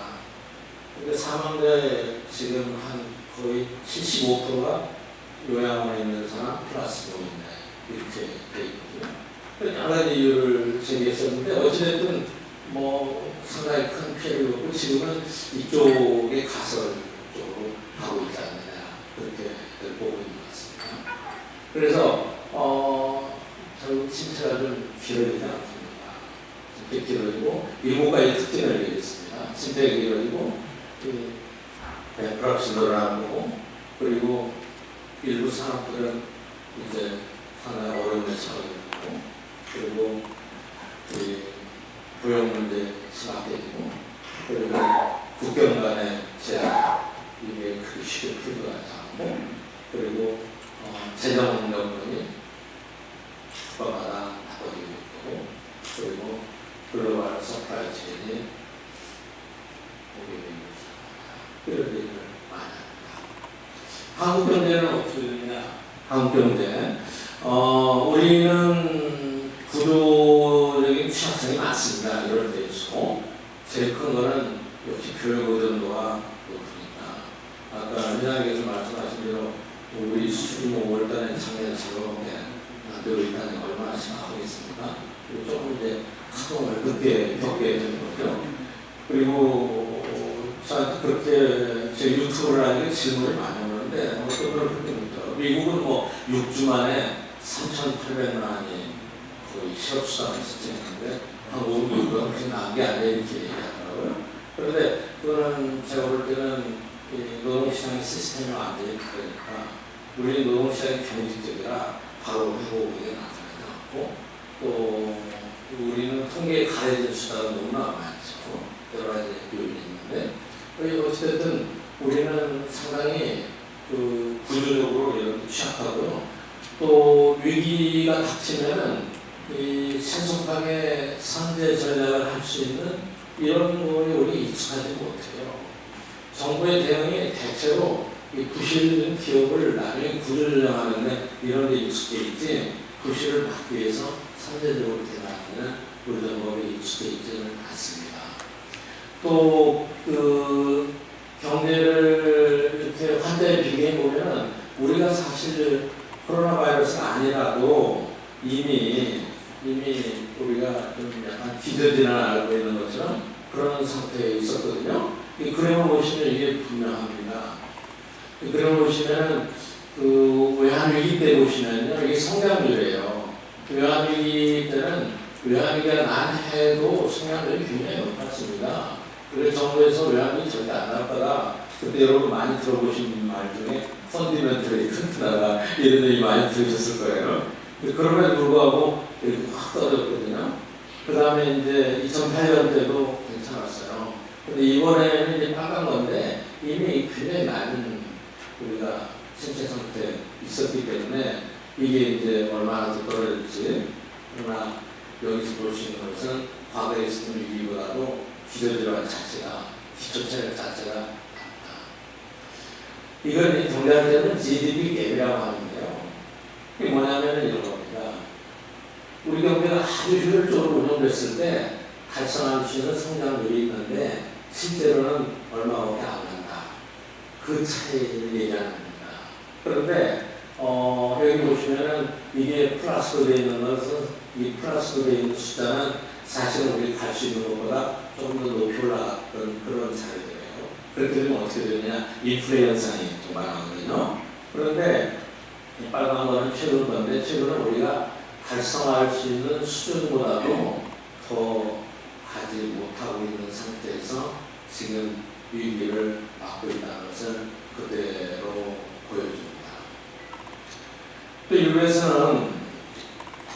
근데 사망자의 지금 한 거의 75%가 요양원에 있는 사람 플러스 노인네 이렇게 돼 있거든요. 여러 가지 이유를 제기했었는데 어찌됐든 상당히 큰 피해를 입고 지금은 이쪽에 가설 쪽으로 가고 있지 않느냐 그렇게 보고 있는 것 같습니다. 그래서 결국 침체가 좀 길어지지 않습니다. 침체 길어지고 일곱 가지 특징을 얘기했습니다. 침체가 길어지고 프락시 늘어나고 그리고 일부 산업들은 이제 상당히 어려움에 처하게 되고 그리고 고용 문제 심각해지고 그리고 국경 간의 제약 이게 크게 쉽게 풀리지 않고 그리고 재정 여건이 국가마다 바꿔지고 있고 그리고 글로벌 서프라이 체인이 오게 되는 그런 얘기를 많이 합니다. 한국 경제는 어떻게 되느냐? 한국 경제 우리는 구조적 여기 취약성이 많습니다. 이럴 때일수록 제일 큰 거는 역시 교육 의존도가 높으니까 아까 회장님께서 말씀하신 대로 우리 수출이 5월달에 작년처럼 안 되고 있다는 게 얼마나 심각하겠습니까? 그리고 조금 이제 파동을 늦게 겪게 되는 거죠. 그리고 저한테 그렇게 제 유튜브를 하니까 질문이 많이 오는데 어떤 걸 그렇게 묻더라고요. 미국은 뭐 6주 만에 3,800만 원이 거의 실업수당을 시작했는데 한국은 이거가 훨씬 나은 게 아니라 이렇게 얘기하더라고요. 그런데 그거는 제가 볼 때는 이 노동시장 시스템이 완전히 다르니까 우리 노동시장이 경직적이라 바로 회복이 나타나지 않고 또 우리는 통계에 가려진 수가 너무나 많죠. 여러 가지 요인이 있는데 어쨌든 우리는 상당히 그 구조적으로 이렇게 취약하고요. 또 위기가 닥치면은 이 신속하게 상대 전략을 할 수 있는 이런 거에 우리 익숙하지 못해요. 정부의 대응이 대체로 이 부실된 기업을 나중에 구조조정하는데 이런 데 익숙해 있지 부실을 막기 위해서 선제적으로 대응하는 우리 정부에 익숙해 있지는 않습니다. 또 그 경제를 이렇게 환자에 비교해 보면 우리가 사실 코로나 바이러스가 아니라도 이미 우리가 좀 약간 기저질환을 알고 있는 것처럼 그런 상태에 있었거든요. 이 그림을 보시면 이게 분명합니다. 이 그림을 보시면 그 외환위기 때 보시면요, 이게 성장률이에요. 외환위기 때는 외환위기가 난 해도 성장률이 굉장히 높았습니다. 그래서 정부에서 외환위기 절대 안 날 거다. 그때 여러분 많이 들어보신 말 중에 펀디멘털이 튼튼하다 이런 얘기 많이 들으셨을 거예요. 그럼에도 불구하고 이렇게 확 떨어졌거든요. 그 다음에 이제 2008년 때도 괜찮았어요. 근데 이번에는 이제 빨간 건데 이미 굉장히 많은 우리가 신체 상태에 있었기 때문에 이게 이제 얼마나 더 떨어질지. 그러나 여기서 볼 수 있는 것은 과거에 있었던 위기보다도 기저질환 자체가, 기초체력 자체가 낮다. 이건 경제학에서는 GDP 갭이라고 하는데요. 이게 뭐냐면 이런 겁니다. 우리 경제가 아주 효율적으로 운영됐을 때 달성할 수 있는 성장률이 있는데 실제로는 얼마밖에 안 난다. 그 차이를 얘기하는 겁니다. 그런데 여기 보시면은 이게 플러스로 되어 있는 것은 이 플러스로 되어 있는 숫자는 사실은 우리 갈 수 있는 것보다 조금 더 높이 올라갔던 그런 차이들이에요. 그렇게 되면 어떻게 되느냐? 인플레 현상이 좀 많거든요. 그런데 이 빨간 거는 최근 건데 최근은 우리가 달성할 수 있는 수준보다도 더 가지 못하고 있는 상태에서 지금 위기를 맞고 있다는 것을 그대로 보여줍니다. 또 일부에서는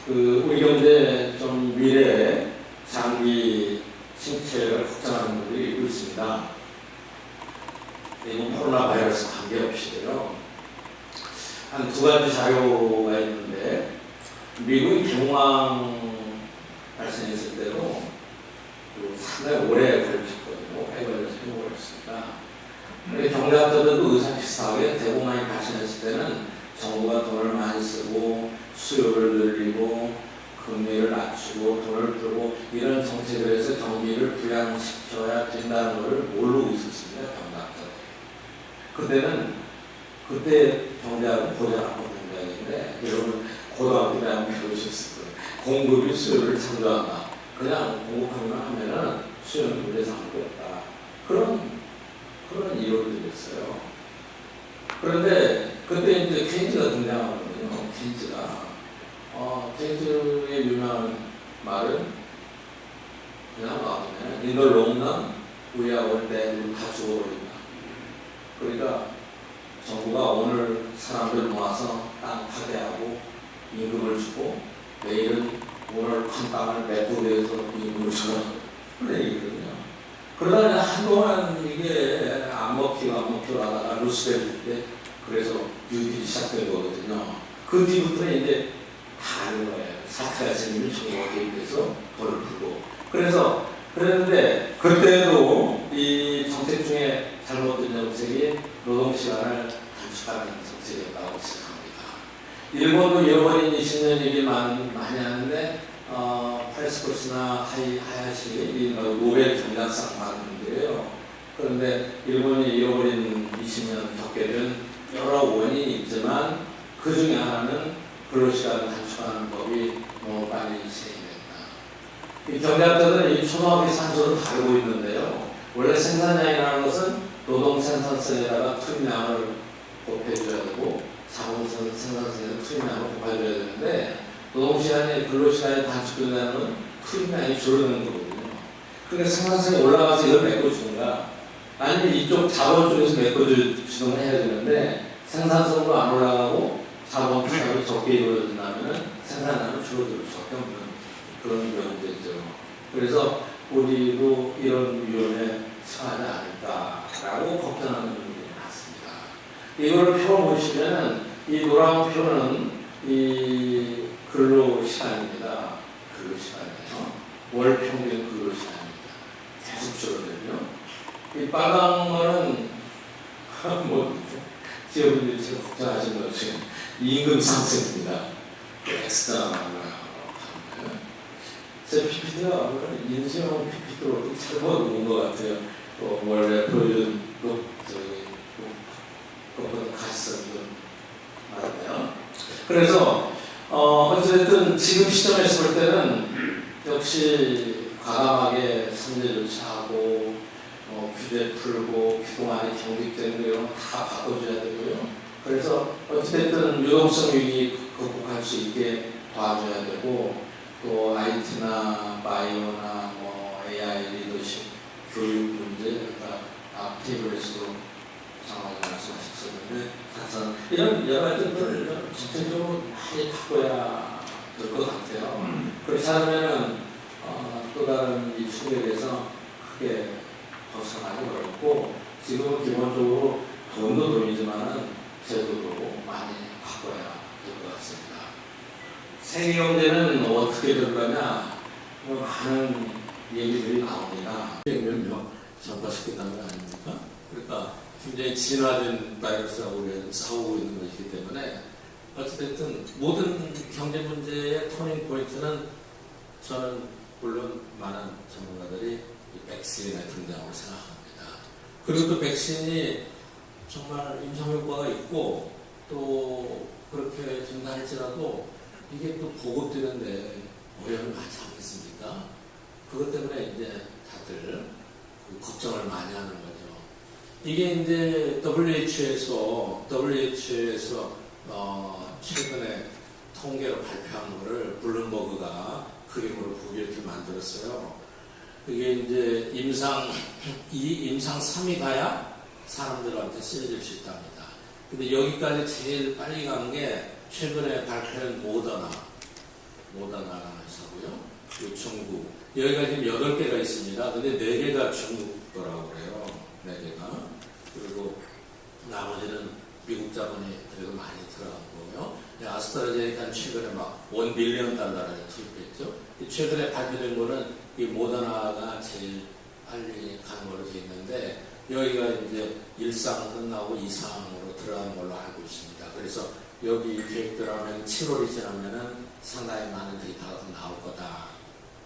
그 우리 경제 좀 미래에 장기 침체를 걱정하는 분들이 있고 있습니다. 이건 코로나 바이러스 관계없이요. 한 두 가지 자료가 있는데 미국이 개공황 발생했을 때도 상당히 오래 걸렸거든요. 오래 걸려서 회복을 했습니다. 경제학자들도 의사 비슷하게 대공황이 발생했을 때는 정부가 돈을 많이 쓰고 수요를 늘리고 금리를 낮추고 돈을 풀고 이런 정책을 해서 경기를 부양시켜야 된다는 것을 모르고 있었습니다. 경제학자들. 그때 경제학은 고등학교 경제학인데 여러분 고등학교 때 한번 배우셨을 거예요. 공급이 수요를 창조한다. 그냥 공급하기만 하면은 수요는 문제상 할 게 없다. 그런 이론들이 있어요. 그런데 그때 이제 케인즈가 등장하거든요. 케인즈의 유명한 말은 그냥 나오면 in the long run we are all dead. 다 죽어버린다. 그러니까 정부가 오늘 사람들 모아서 땅 파괴하고 임금을 주고 내일은 오늘 한 땅을 매도해서 임금을 주고 그런 얘기거든요. 그러다 한동안 이게 안 먹히고 하다가 루스벨트 때 그래서 뉴딜이 시작된 거거든요. 그 뒤부터는 이제 다 아는 거예요. 사태가 생기면 정부가 개입해서 돈을 풀고. 그랬는데 그때도 이 정책 중에 잘못된 정책이 노동시간을 단축하는 정책이었다고 생각합니다. 일본도 잃어버린 20년 얘기 많이 하는데 80 페스코스나 하야시 이 노벨 경제학상 받는데요. 그런데 일본이 잃어버린 20년 겪게 된 여러 원인이 있지만 그 중에 하나는 근로시간을 단축하는 법이 너무 빨리 시행됐다. 이 경제학자들은 이 초등학교 산소를 다루고 있는데요. 원래 생산량이라는 것은 노동 생산성에다가 투입량을 곱해줘야 되고 자본 생산성에다 투입량을 곱해줘야 되는데 노동시간이 근로시간이 단축된다는 투입량이 줄어드는 거거든요. 그러니까 생산성이 올라가서 이걸 메꿔주는가 아니면 이쪽 자본 쪽에서 메꿔주시던가 해야 되는데 생산성도 안 올라가고 자본 투자도 적게 이루어진다면 생산량은 줄어들 수밖에 없는 그런 경우겠죠. 그래서 우리도 이런 위험에 처하지 않을까라고 걱정하는 분들이 많습니다. 이걸 표 보시면은 이 노란 표는 이 근로시간입니다. 근로시간이에요. 월 평균 근로시간입니다. 계속 줄어들죠. 이 빨간 거는 뭐 기업인들이 지금 걱정하시는 것이 임금 상승입니다. 엑스트라라고 하는 제 PPT가 인수용 PPT로 잘못 온 것 같아요. 원래 보여준 그것보다 가시성이 좀 많네요. 그래서 어쨌든 지금 시점에서 볼 때는 역시 과감하게 선제 조치하고 규제 풀고 그동안의 경직된 이런 거 다 바꿔줘야 되고요. 그래서 어쨌든 유동성 위기 극복할 수 있게 도와줘야 되고 또 IT나 바이오나 뭐 AI 리더십 교육 문제 그러니까 앞 테이블에서도 장관님 말씀하셨었는데 이런 여러 가지 것들을 전체적으로 많이 바꿔야 될 것 같아요. 그렇지 않으면 또 다른 이 충격에서 크게 벗어나기 어렵고 지금은 기본적으로 돈도 돈이지만은 제도도 많이 바꿔야 될 것 같습니다. 세계 경제는 어떻게 될 거냐 많은 얘기들이 나옵니다. 몇 명 전파시킨다는 거 아닙니까? 그러니까 굉장히 진화된 바이러스하고 우리가 싸우고 있는 것이기 때문에 어쨌든 모든 경제 문제의 터닝 포인트는 저는 물론 많은 전문가들이 백신의 등장으로 생각합니다. 그리고 또 백신이 정말 임상 효과가 있고 또 그렇게 증가할지라도 이게 또 보급되는데 어려움이 많지 않겠습니까? 그것 때문에 이제 다들 걱정을 많이 하는 거죠. 이게 이제 WHO에서 최근에 통계로 발표한 거를 블룸버그가 그림으로 보기 이렇게 만들었어요. 그게 이제 임상 3이 가야 사람들한테 쓰여질 수 있답니다. 근데 여기까지 제일 빨리 간 게 최근에 발표한 모더나 회사고요. 중국. 여기가 지금 8개가 있습니다. 근데 4개가 중국 거라고 그래요. 4개가. 그리고 나머지는 미국 자본이 그래도 많이 들어간 거고요. 아스트라제네카는 최근에 막 $1 빌리언 투입했죠. 최근에 발표된 거는 이 모더나가 제일 빨리 가는 걸로 되어 있는데 여기가 이제 1상 끝나고 2상으로 들어가는 걸로 알고 있습니다. 그래서 여기 계획대로하면 7월이 지나면은 상당히 많은 데이터가 나올 거다.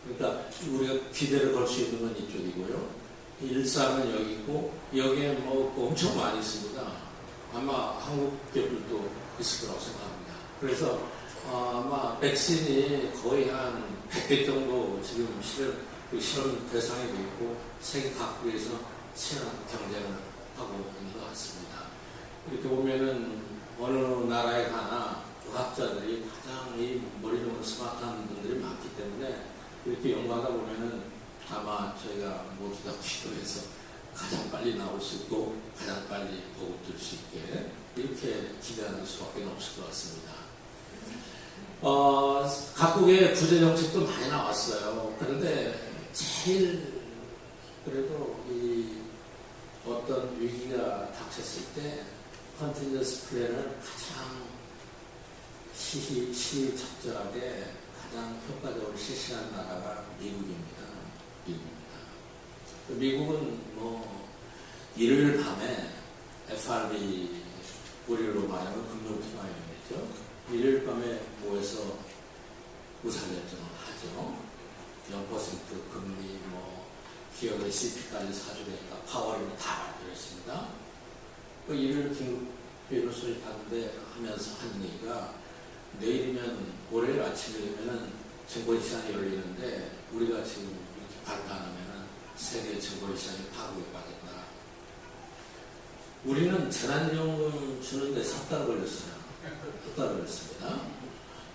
그러니까 우리가 기대를 걸 수 있는 건 이쪽이고요. 1상은 여기고 여기에 뭐 엄청 많이 있습니다. 아마 한국 기업들도 있을 거라고 생각합니다. 그래서 아마 백신이 거의 한 100개 정도 지금 실험 대상이 되어 있고 세계 각국에서 치열한 경쟁을 하고 있는 것 같습니다. 이렇게 보면은 어느 나라에 가나 의학자들이 가장 이 머리 좋은 스마트한 분들이 많기 때문에 이렇게 연구하다 보면은 아마 저희가 모두 다 기도해서 가장 빨리 나올 수 있고 가장 빨리 보급될 수 있게 이렇게 기대하는 수밖에 없을 것 같습니다. 각국의 구제 정책도 많이 나왔어요. 그런데 제일 그래도 이 어떤 위기가 닥쳤을 때 컨틴전스 플랜을 가장 시적절하게 가장 효과적으로 실시한 나라가 미국입니다. 미국은 뭐 일요일 밤에 FRB 우리로 말하면 금융통화위원회죠. 일요일 밤에 모여서 의사결정을 하죠. 0% 금리, 뭐 기업의 CP까지 사주겠다, 파월이면 다 발표했습니다. 그 일을 긴급비로 수립하는데 하면서 한 얘기가 내일이면 월요일 아침이면은 증권시장이 열리는데 우리가 지금 이렇게 발표 안 하면은 세계 증권시장이 파국에 빠졌다. 우리는 재난지원금 주는데 3달 걸렸어요. 3달 걸렸습니다.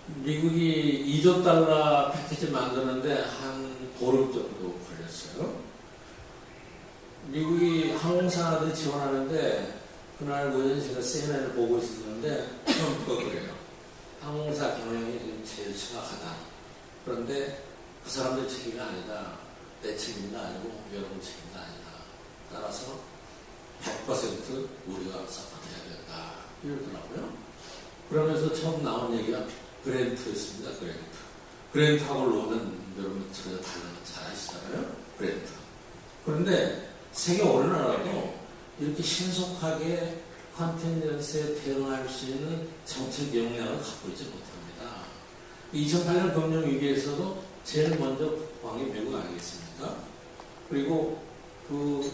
미국이 2조 달러 패키지 만드는데 한 보름 정도 걸렸어요. 미국이 항공사들 지원하는데 그날 오전에 제가 CNN을 보고 있었는데 처음부터 그래요. 항공사 경영이 지금 제일 심각하다. 그런데 그 사람들 책임이 아니다. 내 책임도 아니고 여러분 책임도 아니다. 따라서 100% 우리가 서포트해야 된다. 이러더라고요. 그러면서 처음 나온 얘기가 그랜트였습니다. 그랜트하고 론은 여러분 잘 아시잖아요. 그랜트. 그런데 세계 어느 나라도 이렇게 신속하게 컨텐전스에 대응할 수 있는 정책 역량을 갖고 있지 못합니다. 2008년 금융위기에서도 제일 먼저 국방이 미국 아니겠습니까? 그리고 그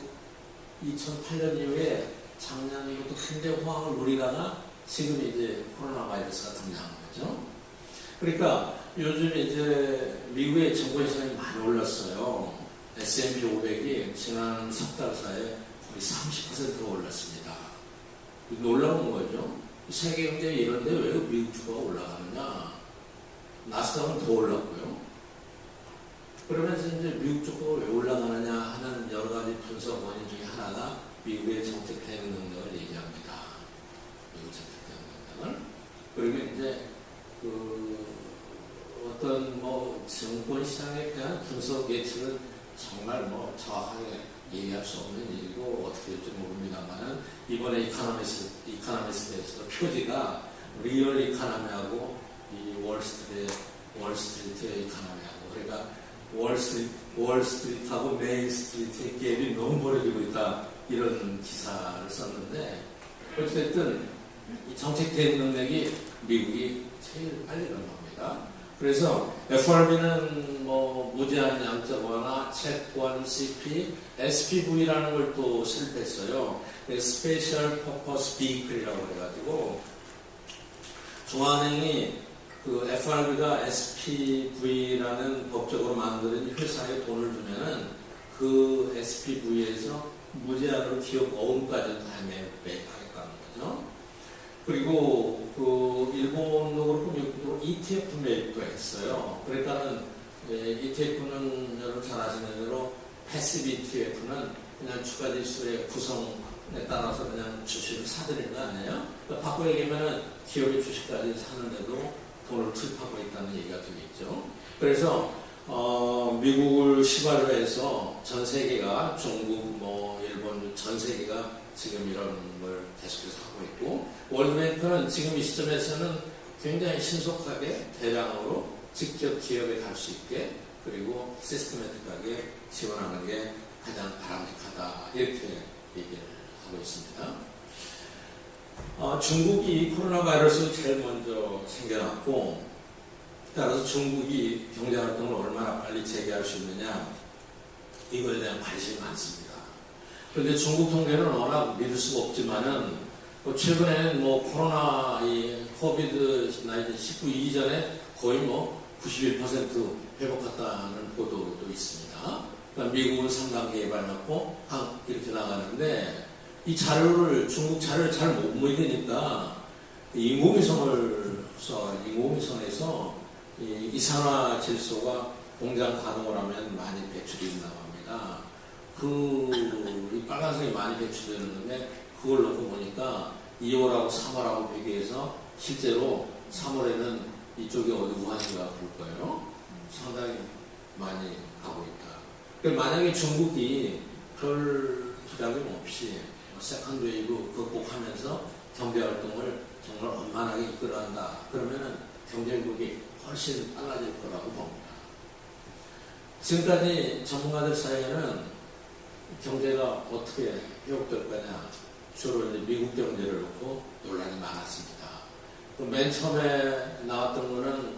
2008년 이후에 작년부터 굉장히 호황을 누리다가 지금 이제 코로나 바이러스가 등장한 거죠. 그러니까 요즘 이제 미국의 증권시장이 많이 올랐어요. S&P 500이 지난 석 달 사이에 거의 30%가 올랐습니다. 놀라운 거죠. 세계 경제 이런데 왜 미국 주가가 올라가느냐? 나스닥은 더 올랐고요. 그러면서 이제 미국 주가가 왜 올라가느냐 하는 여러 가지 분석 원인 중에 하나가 미국의 정책 대응 능력을 얘기합니다. 미국 정책 대응 능력을. 그리고 이제 어떤 뭐 증권 시장에 대한 분석 예측은 정말 뭐 정확하게 얘기할 수 없는 일이고 어떻게 될지 모릅니다만은 이번에 이카노미스트에서도 표지가 리얼 이카노미하고 이 월스트리트의 이카노미하고 그러니까 월스트리트하고 메인스트리트의 갭이 너무 벌어지고 있다 이런 기사를 썼는데 어쨌든 이 정책 대응 능력이 미국이 제일 빨리 일어난 겁니다. 그래서 FRB는 뭐 무제한 양적 완화, 채권, CP, SPV라는 걸 또 실패했어요. 스페셜 퍼포스 비클이라고 해가지고 중앙은행이 그 FRB가 SPV라는 법적으로 만드는 회사에 돈을 주면은 그 SPV에서 무제한으로 기업 어음까지 다 매입하겠다는 거죠. 그리고 그 일본도 그렇고 미국도 ETF 매입도 했어요. 그러니까는 ETF는 여러분 잘 아시는 대로 패시브 ETF는 그냥 주가지수의 구성에 따라서 그냥 주식을 사들이는 거 아니에요? 그러니까 바꿔 얘기하면 기업의 주식까지 사는데도 돈을 투입하고 있다는 얘기가 되겠죠. 그래서 미국을 시발로 해서 전 세계가 중국, 뭐 일본 전 세계가 지금 이런 걸 계속해서 하고 있고 월드뱅크는 지금 이 시점에서는 굉장히 신속하게 대량으로 직접 기업에 갈 수 있게 그리고 시스테매틱하게 지원하는 게 가장 바람직하다 이렇게 얘기를 하고 있습니다. 중국이 코로나 바이러스 제일 먼저 생겨났고 따라서 중국이 경제활동을 얼마나 빨리 재개할 수 있느냐 이거에 대한 관심이 많습니다. 그런데 중국 통계는 워낙 믿을 수가 없지만은 최근에는 뭐 코로나 이 코비드-19 이전에 거의 뭐 91% 회복했다는 보도도 있습니다. 그러니까 미국은 3단계 개발했고 이렇게 나가는데 이 자료를 중국 자료를 잘 못 믿으니까 인공위성에서 이 이산화 질소가 공장 가동을 하면 많이 배출이 된다고 합니다. 이 빨간색이 많이 배출되는데 그걸 놓고 보니까 2월하고 3월하고 비교해서 실제로 3월에는 이쪽이 우한이가 그럴 거예요. 상당히 많이 가고 있다. 그러니까 만약에 중국이 별 부작용 없이 세컨드 웨이브 극복하면서 경제활동을 정말 원만하게 이끌어간다. 그러면은 경제국이 훨씬 빨라질 거라고 봅니다. 지금까지 전문가들 사이에는 경제가 어떻게 회복될 거냐 주로 이제 미국 경제를 놓고 논란이 많았습니다. 맨 처음에 나왔던 거는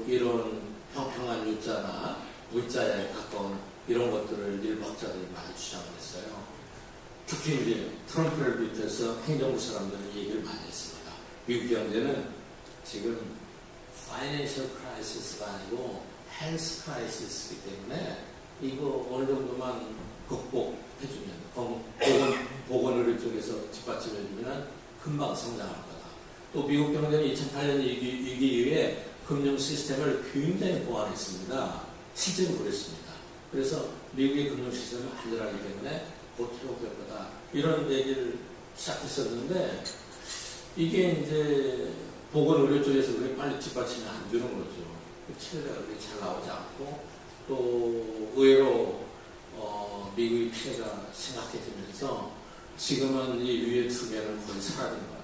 이런 평평한 U자나 V자에 가까운 이런 것들을 일부 학자들이 많이 주장을 했어요. 특히 이제 트럼프를 비롯해서 행정부 사람들은 얘기를 많이 했습니다. 미국 경제는 지금 파이낸셜 크라이시스가 아니고 헬스 크라이시스이기 때문에 이거 어느 정도만 극복해주면 보건의료 쪽에서 뒷받침해주면 금방 성장할 거다. 또 미국 경제는 2008년 위기 이후에 금융 시스템을 굉장히 보완했습니다. 실제로 그랬습니다. 그래서 미국의 금융 시스템은 안전하기 때문에 곧 회복될 거다. 이런 얘기를 시작했었는데 이게 이제 보건의료 쪽에서 그렇게 빨리 뒷받침이 안 되는 거죠. 치료가 그렇게 잘 나오지 않고 또 의외로 미국의 피해가 심각해지면서 지금은 이 위의 두 개는 거의 사라진 것 같아요.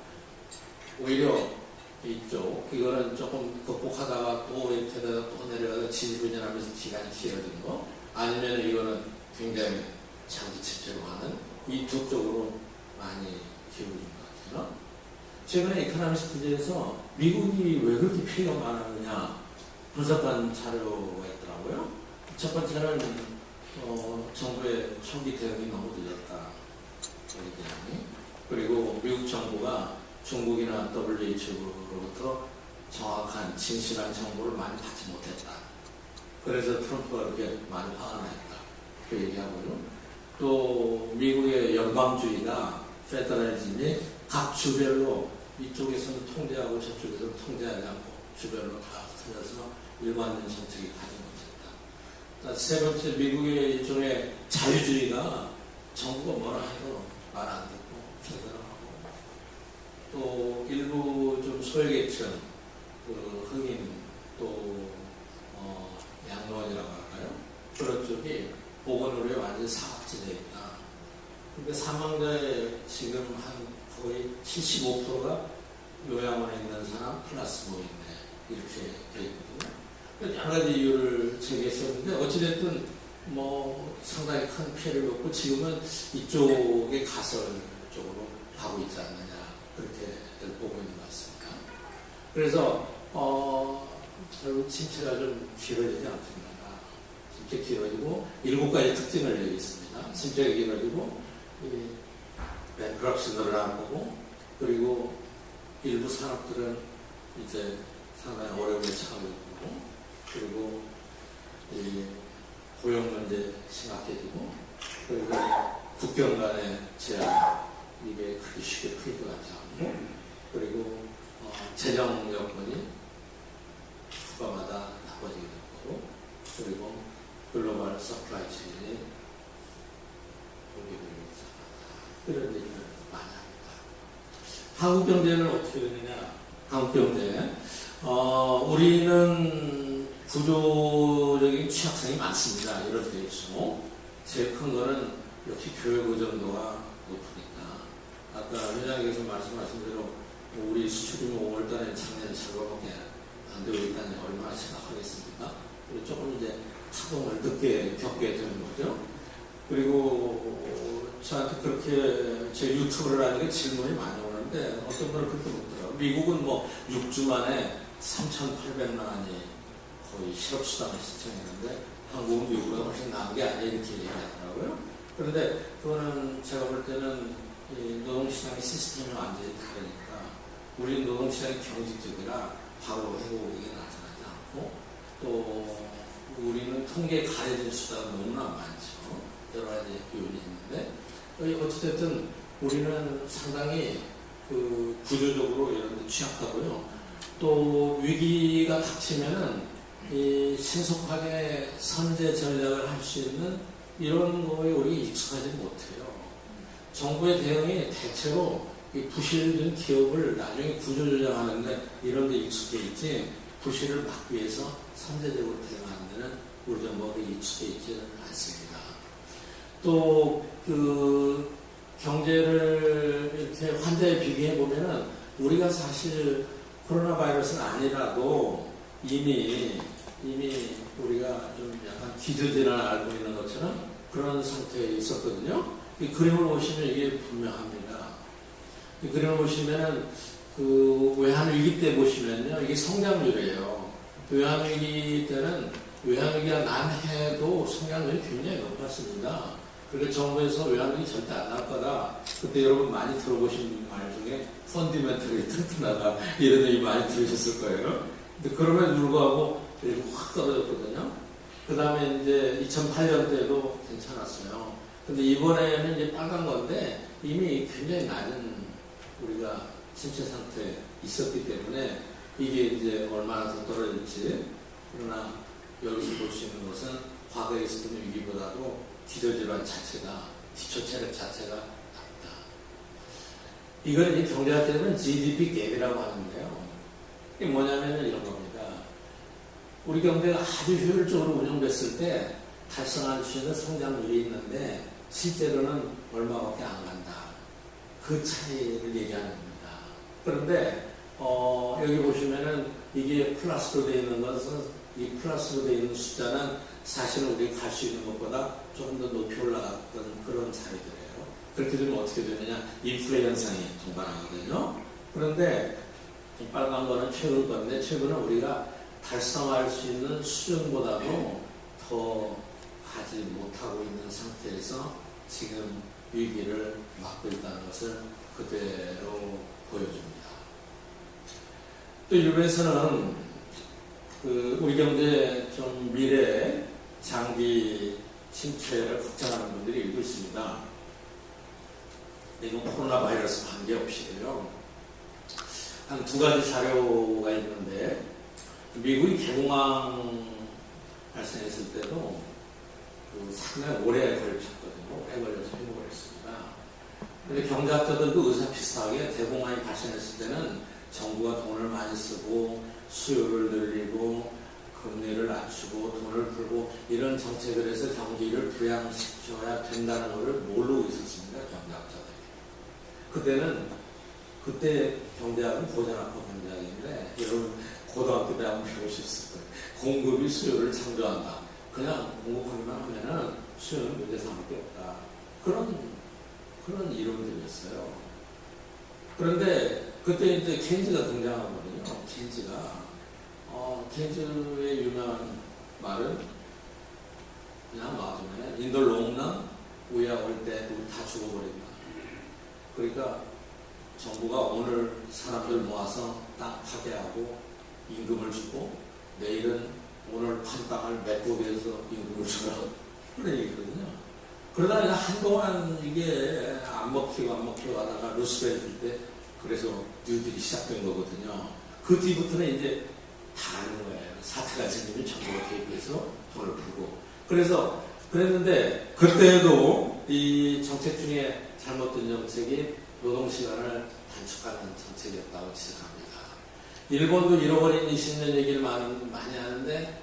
오히려 이쪽 이거는 조금 극복하다가 또 이렇게 또 내려가서 지지부진하면서 기간이 길어진 거 아니면 이거는 굉장히 장기 침체로 가는 이 두 쪽으로 많이 기울인 것 같아요. 최근에 이코노미스트에서 미국이 왜 그렇게 피해가 많았느냐 분석한 자료가 있더라고요. 첫 번째는 정부의 초기 대응이 너무 늦었다. 그리고 미국 정부가 중국이나 WHO로부터 정확한 진실한 정보를 많이 받지 못했다. 그래서 트럼프가 그렇게 많이 화가 났다. 그 얘기하고요. 또 미국의 연방주의가 페더럴리즘이 각 주별로 이쪽에서는 통제하고 저쪽에서는 통제하지 않고 주별로 다 틀려서 일관된 정책이 가지 못했다. 세 번째, 미국의 일종의 자유주의가 정부가 뭐라 해도 말 안 듣고 제대로 하고 또 일부 좀 소외계층, 그 흑인 또 양로원이라고 할까요? 그런 쪽이 보건의료에 완전히 사각지대에 있다. 근데 사망자의 지금 한 거의 75%가 요양원에 있는 사람 플러스 뭐 있네. 이렇게 되어 있거든요. 여러 가지 이유를 제기했었는데 어찌됐든 뭐 상당히 큰 피해를 입고 지금은 이쪽의 가설 쪽으로 가고 있지 않느냐. 그렇게 보고 있는 것 같습니다. 그래서 결국 침체가 좀 길어지지 않습니다. 침체 길어지고 7가지 특징을 얘기했습니다. 침체가 길어지고 뱅크럽시 늘어날 거고 그리고 일부 산업들은 이제 상당히 어려움에 처하고 있고 그리고 고용 문제 심각해지고 그리고 국경 간의 제한 이게 그렇게 쉽게 풀릴 것 같지 않고 그리고 재정 여건이 국가마다 나빠지게 될 거고 그리고 글로벌 서플라이 체인이 이런 얘기를 많이 합니다. 한국 경제는 어떻게 되느냐? 한국 경제 우리는 구조적인 취약성이 많습니다. 이런 데 있어. 제일 큰 거는 역시 교육 의존도가 높으니까. 아까 회장님께서 말씀하신 대로 우리 수출이 5월달에 작년 절반밖에 안 되고 있다니 얼마나 심각하겠습니까? 그리고 조금 이제 타동을 늦게 겪게 되는 거죠. 그리고 저한테 그렇게 제 유튜브를 하니까 질문이 많이 오는데 어떤 분은 그렇게 묻더라고요. 미국은 뭐 6주 만에 3,800만 원이 거의 실업수당을 신청했는데 한국은 미국보다 훨씬 나은 게 아니에요 이렇게 얘기하더라고요. 그런데 그거는 제가 볼 때는 이 노동시장의 시스템이 완전히 다르니까 우리 노동시장이 경직적이라 바로 회복이 나타나지 않고 또 우리는 통계에 가려진 수가 너무나 많죠. 여러 가지 요인이 있는데 어찌됐든 우리는 상당히 그 구조적으로 이런 데 취약하고요. 또 위기가 닥치면은 이 신속하게 선제 전략을 할 수 있는 이런 거에 우리 익숙하지 못해요. 정부의 대응이 대체로 이 부실된 기업을 나중에 구조조정하는데 이런 데 익숙해 있지 부실을 막기 위해서 선제적으로 대응하는 데는 우리 정부가 익숙해 있지는 않습니다. 또 그 경제를 이렇게 환자에 비교해 보면은 우리가 사실 코로나 바이러스는 아니라도 이미 우리가 좀 약간 기저질환을 앓고 있는 것처럼 그런 상태에 있었거든요. 이 그림을 보시면 이게 분명합니다. 이 그림을 보시면은 그 외환위기 때 보시면요. 이게 성장률이에요. 외환위기 때는 외환위기가 난 해도 성장률이 굉장히 높았습니다. 그러니까 정부에서 외환위기 절대 안 날 거다. 그때 여러분 많이 들어보신 말 중에 펀디멘털이 튼튼하다 이런 얘기 많이 들으셨을 거예요. 근데 그럼에도 불구하고 이렇게 확 떨어졌거든요. 그 다음에 이제 2008년 때도 괜찮았어요. 근데 이번에는 이제 빨간 건데 이미 굉장히 낮은 우리가 침체 상태에 있었기 때문에 이게 이제 얼마나 더 떨어질지. 그러나 여기서 볼 수 있는 것은 과거에 있었던 위기보다도 기저질환 자체가, 기초 체력 자체가 낮다. 이걸 이제 경제학자들은 GDP 갭이라고 하는데요. 이게 뭐냐면 이런 겁니다. 우리 경제가 아주 효율적으로 운영됐을 때 달성할 수 있는 성장률이 있는데 실제로는 얼마밖에 안 간다. 그 차이를 얘기하는 겁니다. 그런데 여기 보시면은 이게 플러스로 되어 있는 것은 이 플러스로 되어 있는 숫자는 사실은 우리가 갈 수 있는 것보다 조금 더 높이 올라갔던 그런 차이들이에요. 그렇게 되면 어떻게 되느냐? 인플레 현상이 동반하거든요. 그런데 이 빨간 거는 최근 건데 최근은 우리가 달성할 수 있는 수준보다도 더 가지 못하고 있는 상태에서 지금 위기를 맞고 있다는 것을 그대로 보여줍니다. 또 일부에서는 우리 경제 좀 미래 장기 침체를 걱정하는 분들이 일부 있습니다. 이건 코로나 바이러스 관계없이요. 한 두 가지 자료가 있는데 미국이 개공황 발생했을 때도 상당히 오래 걸렸거든요. 오래 걸려서 회복을 했습니다. 그런데 경제학자들도 의사비슷하게 대공황이 발생했을 때는 정부가 돈을 많이 쓰고 수요를 늘리고 금리를 낮추고 돈을 풀고 이런 정책을 해서 경기를 부양시켜야 된다는 것을 모르고 있었습니다. 경제학자들이. 그때 경제학은 고전학과 경제학인데 여러분 고등학교 때 한번 배우셨을 거예요. 공급이 수요를 창조한다. 그냥 공급하기만 하면은 수요는 문제 삼을 게 없다. 그런 이론들이었어요. 그런데 그때 이제 케인즈가 등장하거든요. 케인즈의 유명한 말은 그냥 놔두면 in the long run we are all dead, 우리 다 죽어버린다. 그러니까 정부가 오늘 사람들 모아서 땅 파괴하고 임금을 주고 내일은 오늘 판 땅을 메꾸기 위해서 임금을 주라. 그런 얘기거든요. 그러다가 한동안 이게 안 먹히고 하다가 루스벨트 때 그래서 뉴딜이 시작된 거거든요. 그 뒤부터는 이제 다 하는 거예요. 사태가 생기면 정부가 개입해서 돈을 풀고. 그래서 그랬는데 그때도 이 정책 중에 잘못된 정책이 노동시간을 단축하는 정책이었다고 지적합니다. 일본도 잃어버린 20년 얘기를 많이 하는데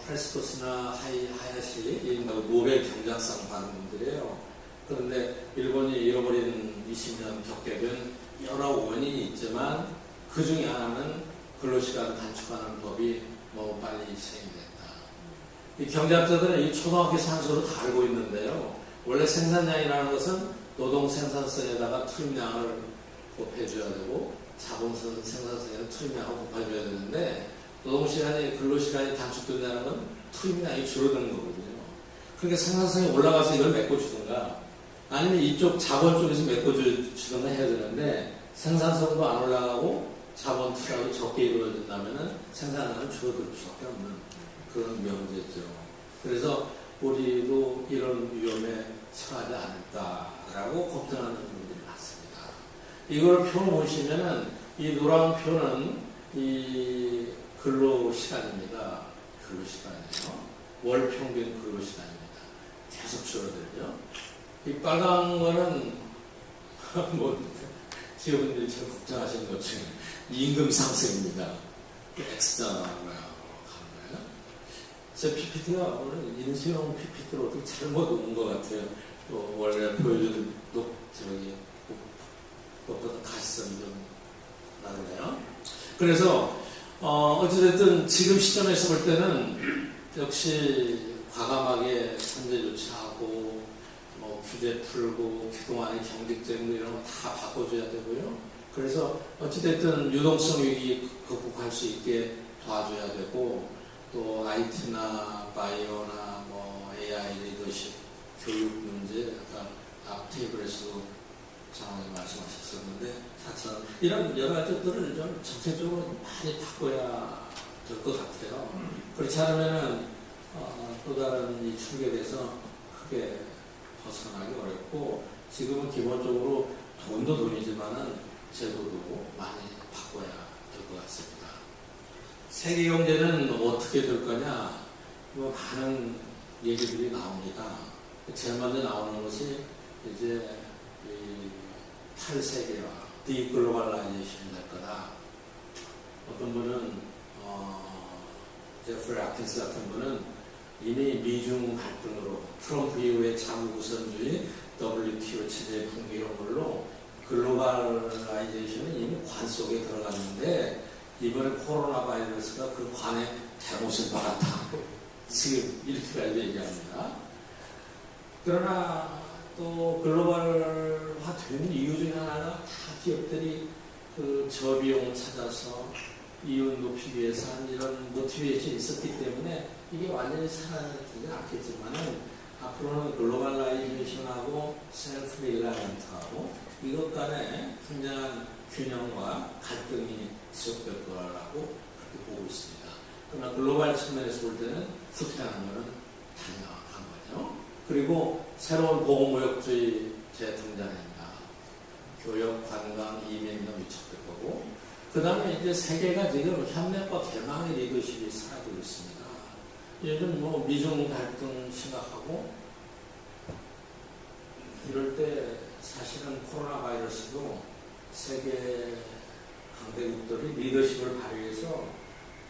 프레스코스나 하야시 노벨 경제학상 받은 분들이에요. 그런데 일본이 잃어버린 20년 겪게 된 여러 원인이 있지만 그 중에 하나는 근로시간 단축하는 법이 너무 빨리 시행이 됐다. 이 경제학자들은 이 초등학교 산수로 다 알고 있는데요. 원래 생산량이라는 것은 노동 생산성에다가 투입량을 곱해줘야 되고 자본 생산성에다 투입량을 곱해줘야 되는데 노동시간이 근로시간이 단축된다는 건 투입량이 줄어드는 거거든요. 그러니까 생산성이 올라가서 이걸 메꿔주든가 아니면 이쪽 자본 쪽에서 메꿔주든가 해야 되는데 생산성도 안 올라가고 자본 투자가 적게 이루어진다면 생산량은 줄어들 수밖에 없는 그런 명제죠. 그래서 우리도 이런 위험에 처하지 않을까라고 걱정하는 분들이 많습니다. 이걸 표 보시면은 이 노란 표는 이 근로시간입니다. 근로시간이에요. 월 평균 근로시간입니다. 계속 줄어들죠. 이 빨간 거는 기업인들이 제일 걱정하시는 것 중에 임금 상승입니다. X자라고 하는 거예요. 제 PPT가 오늘 인수용 PPT로 어떻게 잘못 온 것 같아요. 또 원래 보여준 것보다 가시성이 좀 나네요. 그래서 어찌됐든 지금 시점에서 볼 때는 역시 과감하게 선제 조치하고 규제 풀고 그동안의 경직제도 이런 거 다 바꿔줘야 되고요. 그래서 어찌됐든 유동성 위기 극복할 수 있게 도와줘야 되고 또 IT나 바이오나 뭐 AI 리더십, 교육 문제, 아까 앞 테이블에서도 장관님 말씀하셨었는데 4천 이런 여러 가지들을 좀 정책적으로 많이 바꿔야 될 것 같아요. 그렇지 않으면은 또 다른 이 충격에서 크게 벗어나기 어렵고 지금은 기본적으로 돈도 돈이지만은 제도도 많이 바꿔야 될 것 같습니다. 세계 경제는 어떻게 될 거냐? 뭐 많은 얘기들이 나옵니다. 제일 먼저 나오는 것이 이제 이 탈세계화, 디글로벌라이제이션이 될 거다. 어떤 분은 제프리 아킨스 같은 분은 이미 미중 갈등으로 트럼프 이후에 자국 우선주의, WTO 체제 붕괴 이런 걸로 글로벌라이제이션은 이미 관 속에 들어갔는데 이번에 코로나 바이러스가 그 관에 잘못을 박았다. 지금 이렇게까지 얘기합니다. 그러나 또 글로벌화 된 이유 중에 하나가 다 기업들이 그 저비용을 찾아서 이윤 높이기 위해서 한 이런 모티베이션이 있었기 때문에 이게 완전히 사라지지 않겠지만은 앞으로는 글로벌라이제이션하고 셀프 릴라이언트하고 이것 간에 굉장한 균형과 갈등이 지속될 거라고 그렇게 보고 있습니다. 그러나 글로벌 측면에서 볼 때는 후퇴하는 것은 당연한 거죠. 그리고 새로운 보호무역주의 재등장입니다. 교역, 관광, 이민도 미쳤을 거고 그 다음에 이제 세계가 지금 협력과 개방의 리더십이 사라지고 있습니다. 요즘 뭐 미중 갈등 심각하고 이럴 때 사실은 코로나 바이러스도 세계 강대국들이 리더십을 발휘해서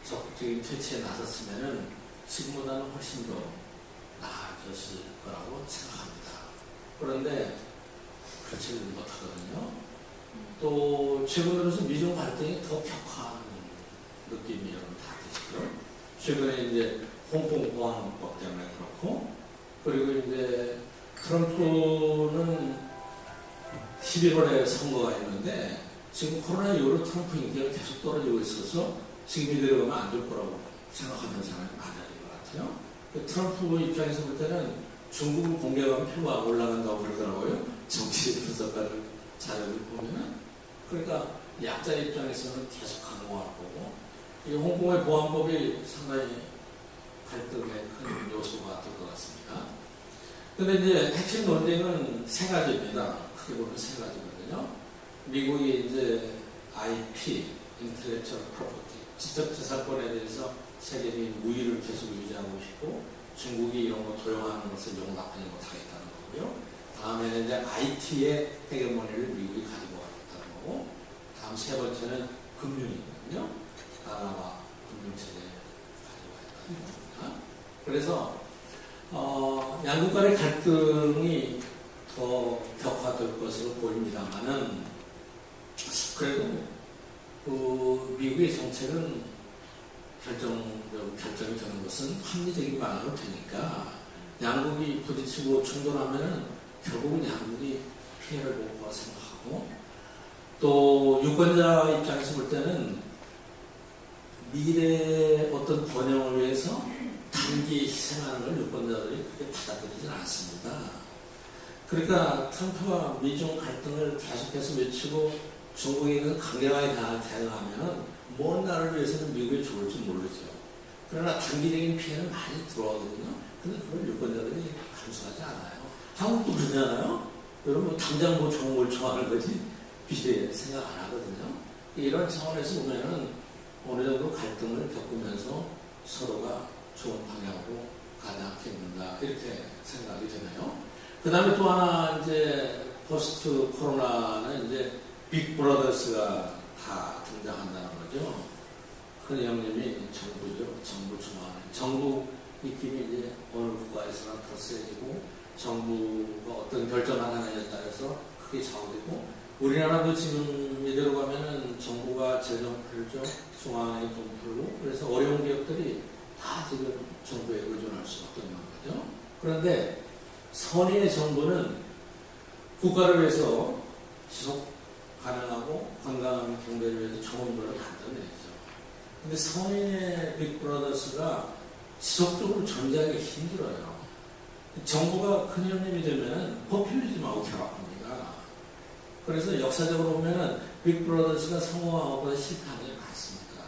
적극적인 퇴치에 나섰으면은 지금보다는 훨씬 더 나아졌을 거라고 생각합니다. 그런데 그렇지 못하거든요. 또 최근 들어서 미중 갈등이 더 격화하는 느낌이 여러분 다 계시죠. 최근에 이제 홍콩 보안법 때문에 그렇고 그리고 이제 트럼프는 11월에 선거가 있는데 지금 코로나 이후로 트럼프 인기가 계속 떨어지고 있어서 지금 이대로 가면 안 될 거라고 생각하는 사람이 많아질 것 같아요. 트럼프 입장에서 볼 때는 중국을 공격하면 표가 올라간다고 그러더라고요. 정치 분석가들 자료를 보면은. 그러니까 약자 입장에서는 계속 강화할 거고 이 홍콩의 보안법이 상당히 갈등의 큰 요소가 될 것 같습니다. 그런데 이제 핵심 논쟁은 세 가지입니다. 크게 보면 세 가지거든요. 미국이 이제 IP, Intellectual Property, 지적재산권에 대해서 세계적인 우위를 계속 유지하고 싶고 중국이 이런 거 도용하는 것을 용납하지 못하겠다는 거고요. 다음에는 이제 IT의 헤게모니를 미국이 가지고 가겠다는 거고 다음 세 번째는 금융이거든요. 나라와 금융체제 가지고 가겠다는 겁니다. 그래서 양국 간의 갈등이 더 격화될 것으로 보입니다만은 그래도 그 미국의 정책은 결정이 되는 것은 합리적인 방향으로 되니까 양국이 부딪히고 충돌하면은 결국은 양국이 피해를 볼 거라 생각하고 또 유권자 입장에서 볼 때는 미래의 어떤 번영을 위해서 단기 희생하는 걸 유권자들이 그렇게 받아들이진 않습니다. 그러니까 트럼프와 미중 갈등을 계속해서 외치고 중국에 있는 강경하게 대응하면 먼 날을 위해서는 미국이 좋을지 모르죠. 그러나 단기적인 피해는 많이 들어오거든요. 근데 그걸 유권자들이 감수하지 않아요. 한국도 그러잖아요. 여러분 당장 뭐 좋은 걸 좋아하는 거지 미래 생각 안 하거든요. 이런 차원에서 보면은 어느 정도 갈등을 겪으면서 서로가 좋은 방향으로 가지 않겠는가 이렇게 생각이 되네요. 그 다음에 또 하나 이제 포스트 코로나는 이제 빅브라더스가 다 등장한다는 거죠. 큰 형님이 정부죠. 정부 중앙. 정부 느낌이 이제 어느 국가에서나 더 세지고 정부가 어떤 결정을 하느냐에 따라서 크게 좌우되고 우리나라도 지금 이대로 가면은 정부가 재정 풀죠. 중앙에 돈 풀고 그래서 어려운 기업들이 다 지금 정부에 의존할 수밖에 없는 거죠. 그런데 선의의 정부는 국가를 위해서 지속 가능하고 건강한 경제를 위해서 좋은 걸 만들어내죠. 근데 성인의 빅브라더스가 지속적으로 존재하기 힘들어요. 정부가 큰 형님이 되면은 포퓰리즘하고 결합합니다. 그래서 역사적으로 보면은 빅브라더스가 성공하고보다 실패한 게 많습니다.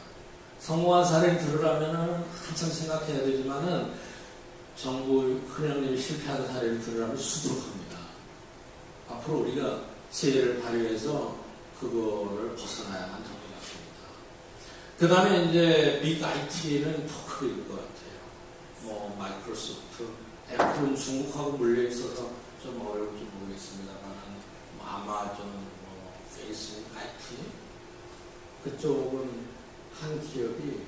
성공한 사례를 들으려면은 한참 생각해야 되지만은 정부 큰 형님이 실패한 사례를 들으려면 수두룩합니다. 앞으로 우리가 지혜를 발휘해서 그거를 벗어나야만 될 것 같습니다. 그 다음에 이제 빅 IT는 더 크일 것 같아요. 뭐 마이크로소프트, 애플은 중국하고 물려 있어서 좀 어려울지 모르겠습니다만, 뭐 아마존, 뭐 페이스북, IT 그쪽은 한 기업이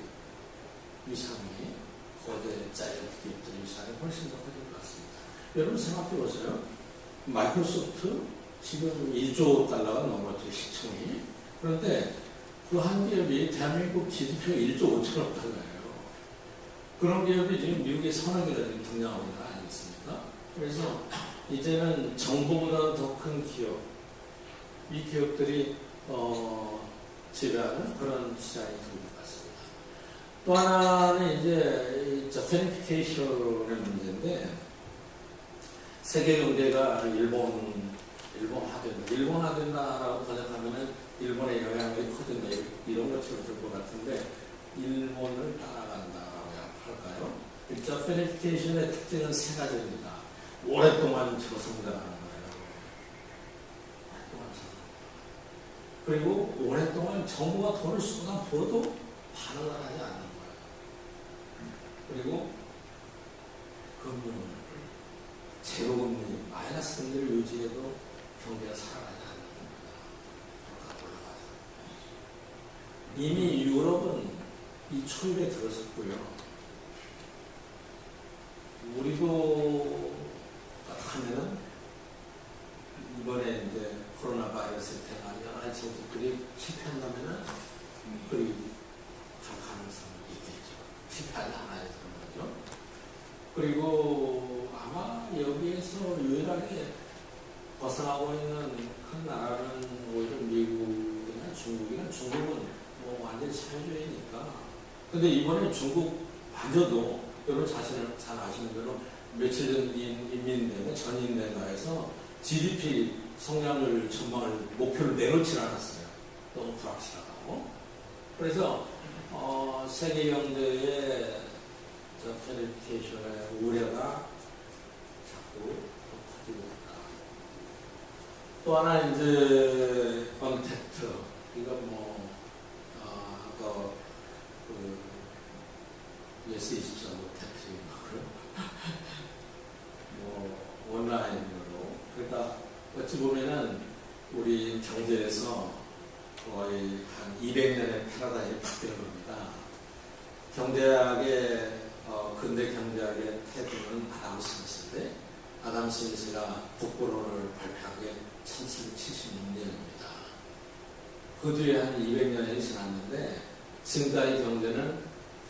위상이 거대 자이언트 기업들의 위상이 훨씬 더 커질 것 같습니다. 여러분 생각해 보세요. 마이크로소프트 지금 1조 달러가 넘었죠, 시총이. 그런데 그 한 기업이 대한민국 GDP가 1조 5천억 달러예요. 그런 기업이 지금 미국의 서너 개가 지금 등장하고 있는 거 아니겠습니까? 그래서 이제는 정부보다 더 큰 기업, 이 기업들이 지배하는 그런 시장이 될 것 같습니다. 또 하나는 이제 페니피케이션의 문제인데, 세계 경제가 일본화된다라고 번역하면은 일본의 영향력이 커진다 이런 것처럼 들 것 같은데, 일본을 따라간다라고 할까요? 일자 페니피케이션의 특징은 세 가지입니다. 오랫동안 저성장하는 거예요. 오랫동안 저성장. 그리고 오랫동안 정부가 돈을 쏟아부어도 반응을 하지 않는 거예요. 그리고 금융, 제로금리, 마이너스 금리를 유지해도 경제가 살아나지 않는 겁니다. 이미 유럽은 이 초입에 들어섰고요. 우리도 하면은 이번에 이제 코로나 바이러스 때문에 여러 가지 정책들이 실패한다면은 그리 갈 가능성이 있겠죠. 실패하지 않아야 되는 거죠. 그리고 아마 여기에서 유일하게 벗어나고 있는 큰 나라는 오히려 미국이나 중국이나, 중국은 뭐 완전히 사회주의니까. 근데 이번에 중국마저도 여러분 자신을 잘 아시는 대로 며칠 전 인민대회, 전인대회에서 GDP 성장률 전망을 목표를 내놓지 않았어요. 너무 불확실하다고. 그래서 세계 경제의 페니피케이션의 우려가 자꾸 커지고 있다. 또 하나 이제 언택트, 이거 뭐 아까 예스24 택시 뭐 온라인으로, 그러니까 어찌 보면은 우리 경제에서 거의 한 200년의 패러다임이 바뀌는 겁니다. 경제학의 근대 경제학의 태도는 아담 스미스인데, 아담 스미스가 국보론을 발표한 게 1776년입니다. 그 뒤에 한 200년이 지났는데, 지금까지 경제는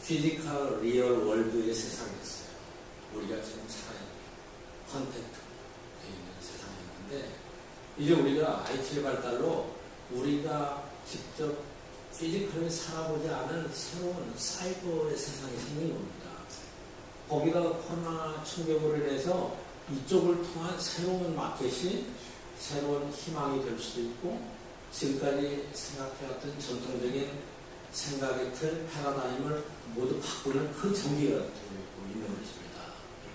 피지컬 리얼 월드의 세상이었어요. 우리가 지금 살아있는 컨택트 되어 있는 세상이었는데, 이제 우리가 IT의 발달로 우리가 직접 피지컬에 살아보지 않은 새로운 사이버의 세상이 생긴 겁니다. 거기다가 코로나 충격으로 인해서 이쪽을 통한 새로운 마켓이 새로운 희망이 될 수도 있고, 지금까지 생각해왔던 전통적인 생각의 틀, 패러다임을 모두 바꾸는 그 전기가 되고 있는 것입니다.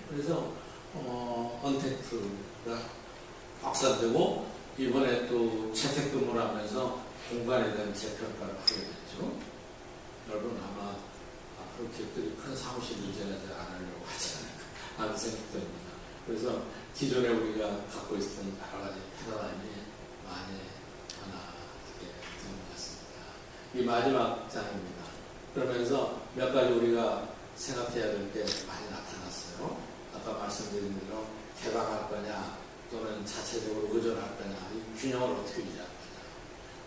그래서 언택트가 확산되고, 이번에 또 재택근무를 하면서 공간에 대한 재평가를 하게 됐죠. 여러분 아마 앞으로 기업들이 큰 사무실 유지하지 않으려고 하지 않을까 하는 생각이 듭니다. 그래서 기존에 우리가 갖고 있었던 여러 가지 패러다임이 많이 변화하게 되는 것 같습니다. 이 마지막 장입니다. 그러면서 몇 가지 우리가 생각해야 될 게 많이 나타났어요. 아까 말씀드린 대로 개방할 거냐 또는 자체적으로 의존할 거냐, 이 균형을 어떻게 유지할 거냐.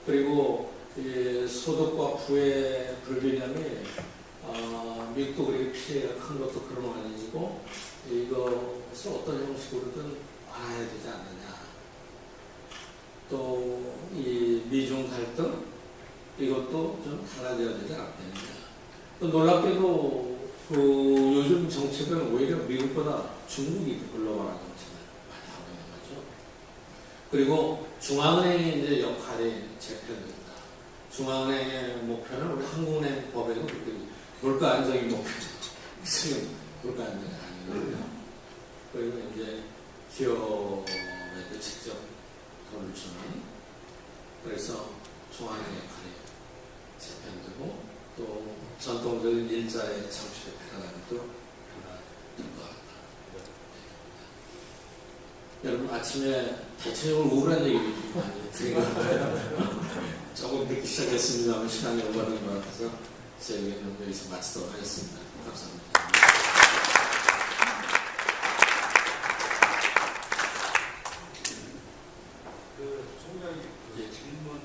그리고 이 소득과 부의 불균형이 미국도 그렇게 피해가 큰 것도 그런 원인이고, 이것을 어떤 형식으로든 완화해야 되지 않느냐. 또 이 미중 갈등, 이것도 좀 달라져야 되지 않겠느냐. 또 놀랍게도 그 요즘 정책은 오히려 미국보다 중국이 더 글로벌한 정책을 많이 하고 있는 거죠. 그리고 중앙은행의 이제 역할이 재편됩니다. 중앙은행의 목표는 우리 한국은행 법에도 그렇게 물가 안정이 목표. 지금 물가 안정이 아니거든요. 그리고 이제 기업에도 직접 돈을 주는, 그래서 중앙은행 역할이 재편되고 또 전통적인 일자의 창출의 패러다임도 변화된 것 같다. 여러분 아침에 대체적으로 우울한 얘기를 좀 많이 드린 것 같아요. 조금 늦게 시작했습니다만 시간이 오버된 것 같아서 제 의견은 여기서 마치도록 하겠습니다. 감사합니다. 총장님 질문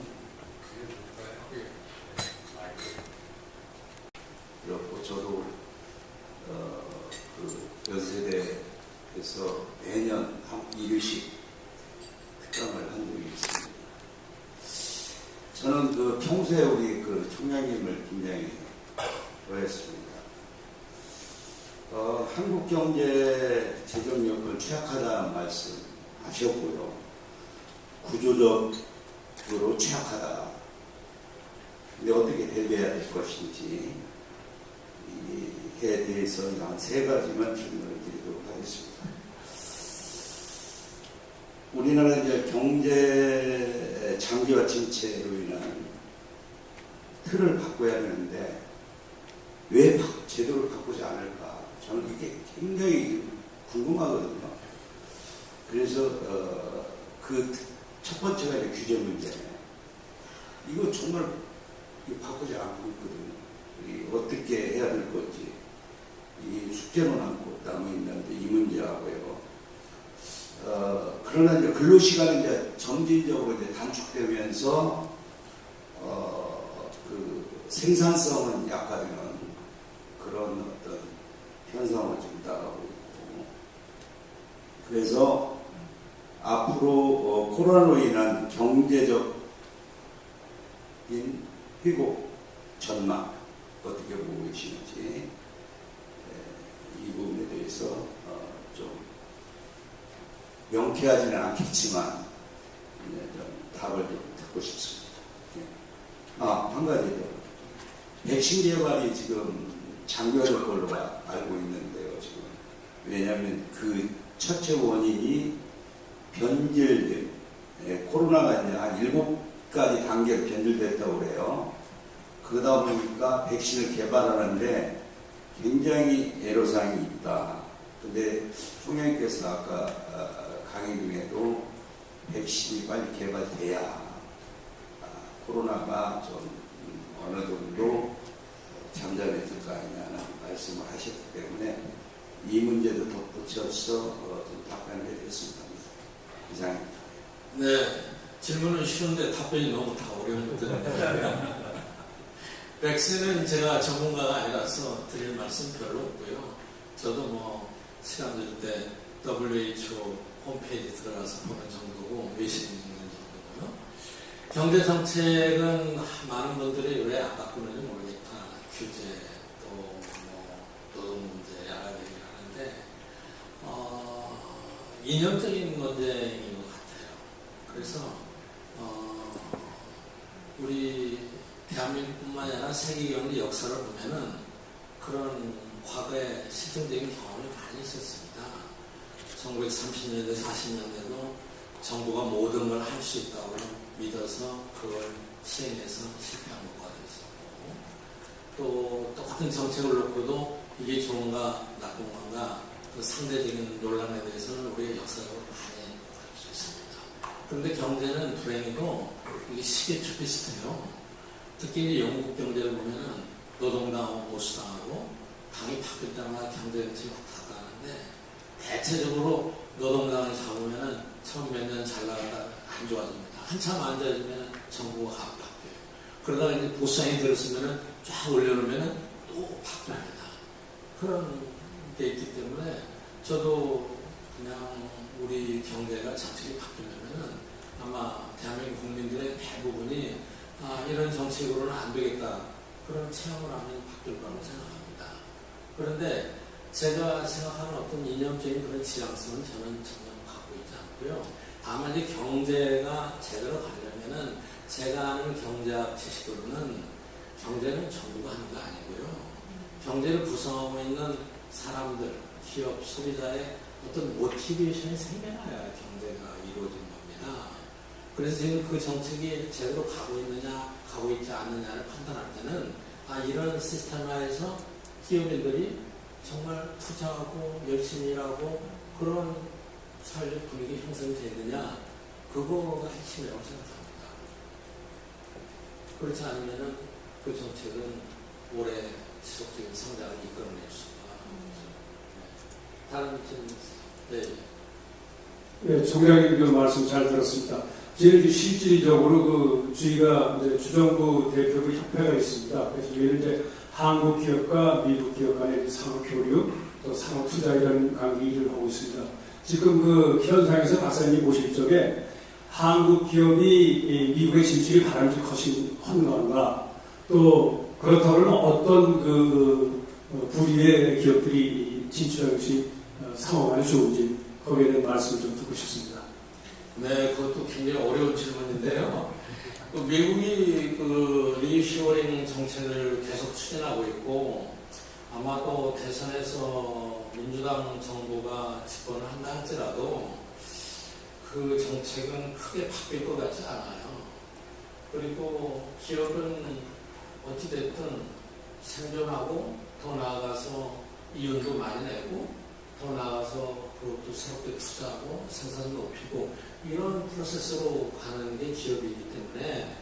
드려볼까요? 그렇고 저도 그 연세대에서 매년 한 1회씩 특강을 한 적이 있습니다. 저는 그 평소에 우리 그 총장님을 굉장히 좋아했습니다. 한국 경제 재정 여건 취약하다는 말씀 하셨고요. 구조적으로 취약하다. 근데 어떻게 대비해야 될 것인지 이에 대해서 한 3가지만 질문을 드리도록 하겠습니다. 우리나라 이제 경제 장기화 침체로 인한 틀을 바꿔야 되는데 왜 제도를 바꾸지 않을까? 저는 이게 굉장히 궁금하거든요. 그래서 그 첫 번째가 이제 규제 문제네요. 이거 정말 바꾸지 않고 있거든요. 어떻게 해야 될 건지 이 숙제로 남고 있는데 이 문제하고요. 그러나 이제 근로시간이 이제 점진적으로 이제 단축되면서 그 생산성은 약화되는 그런 어떤 현상을 지금 따라오고 있고, 그래서 앞으로 코로나로 인한 경제적인 회복 전망 어떻게 보고 계시는지 이 부분에 대해서 좀 명쾌하지는 않겠지만 좀 답을 좀 듣고 싶습니다. 한 가지 더. 백신 개발이 지금 장기화될 걸로 알고 있는데요. 지금 왜냐하면 그 첫째 원인이 변질된 코로나가 이제 한 7가지 단계로 변질됐다고 그래요. 그러다 보니까 백신을 개발하는데 굉장히 애로사항이 있다. 근데 총장님께서 아까 강의 중에도 백신이 빨리 개발돼야 코로나가 좀 어느 정도 잠잠해질 거 아니냐는 말씀을 하셨기 때문에 이 문제도 덧붙여서 좀 답변을 해드렸습니다. 이상입니다. 네, 질문은 쉬운데 답변이 너무 다 어려운 것들입니다. 백신은 제가 전문가가 아니라서 드릴 말씀 별로 없고요. 저도 뭐 시간 될 때 WHO 홈페이지 들어가서 보는 정도고 외신 읽는 정도고요. 경제 정책은 많은 분들이 왜 안 바꾸는지 모르겠다. 규제 또 뭐 노동 문제 여러 가지 하는데 이념적인 문제인 것 같아요. 그래서 우리 대한민국뿐만 아니라 세계 경제 역사를 보면은 그런 과거에 실증적인 경험이 많이 있었습니다. 1930년대, 40년대도 정부가 모든 걸 할 수 있다고 믿어서 그걸 시행해서 실패한 것과 있었고, 또 똑같은 정책을 놓고도 이게 좋은가 나쁜 건가 그 상대적인 논란에 대해서는 우리가 역사적으로 많이 볼 수 있습니다. 그런데 경제는 불행히도 이게 시계추 비슷해요. 특히 영국 경제를 보면은 노동당하고 보수당하고 당이 바뀔 때마다 경제 정책이 왔다 갔다 하는데 대체적으로 노동당을 잡으면은 처음 몇 년 잘 나가다 안 좋아집니다. 한참 안 좋아지면은 정부가 바뀌어요. 그러다가 이제 보수당이 들었으면은 쫙 올려놓으면은 또 바뀝니다. 그런 게 있기 때문에 저도 그냥 우리 경제가 정책이 바뀌려면은 아마 대한민국 국민들의 대부분이 이런 정책으로는 안 되겠다. 그런 체험을 하면 바뀔 거라고 생각합니다. 그런데 제가 생각하는 어떤 이념적인 그런 지향성은 저는 전혀 갖고 있지 않고요. 다만 이제 경제가 제대로 가려면은 제가 아는 경제학 지식으로는 경제는 정부가 하는 거 아니고요. 경제를 구성하고 있는 사람들, 기업, 소비자의 어떤 모티베이션이 생겨나야 경제가 이루어진 겁니다. 그래서 지금 그 정책이 제대로 가고 있느냐, 가고 있지 않느냐를 판단할 때는 이런 시스템화에서 기업인들이 정말 투자하고 열심히 일하고 그런 사회적 분위기 형성이 되느냐, 그거가 핵심이라고 생각합니다. 그렇지 않으면은 그 정책은 오래 지속적인 성장을 이끌어낼 수가 없죠. 다른 질문. 네, 총장님 그 말씀 잘 들었습니다. 제일 실질적으로 저희가 이제 주정부 대표부 협회가 있습니다. 그래서 저희는 이제 한국 기업과 미국 기업 간의 상호 교류, 또 상호 투자 이런 관계 일을 하고 있습니다. 지금 그 현상에서 박사님이 보실 적에 한국 기업이 미국의 진출이 바람직한 건가, 또 그렇다면 어떤 그 부류의 기업들이 진출한 것이 상호간에 좋은지 거기에 대한 말씀을 좀 듣고 싶습니다. 네, 그것도 굉장히 어려운 질문인데요. 미국이 그 리쇼링 정책을 계속 추진하고 있고 아마도 대선에서 민주당 정부가 집권을 한다 할지라도 그 정책은 크게 바뀔 것 같지 않아요. 그리고 기업은 어찌됐든 생존하고 더 나아가서 이윤도 많이 내고 더 나아가서 그것도 새롭게 투자하고 생산을 높이고 이런 프로세스로 가는 게 기업이기 때문에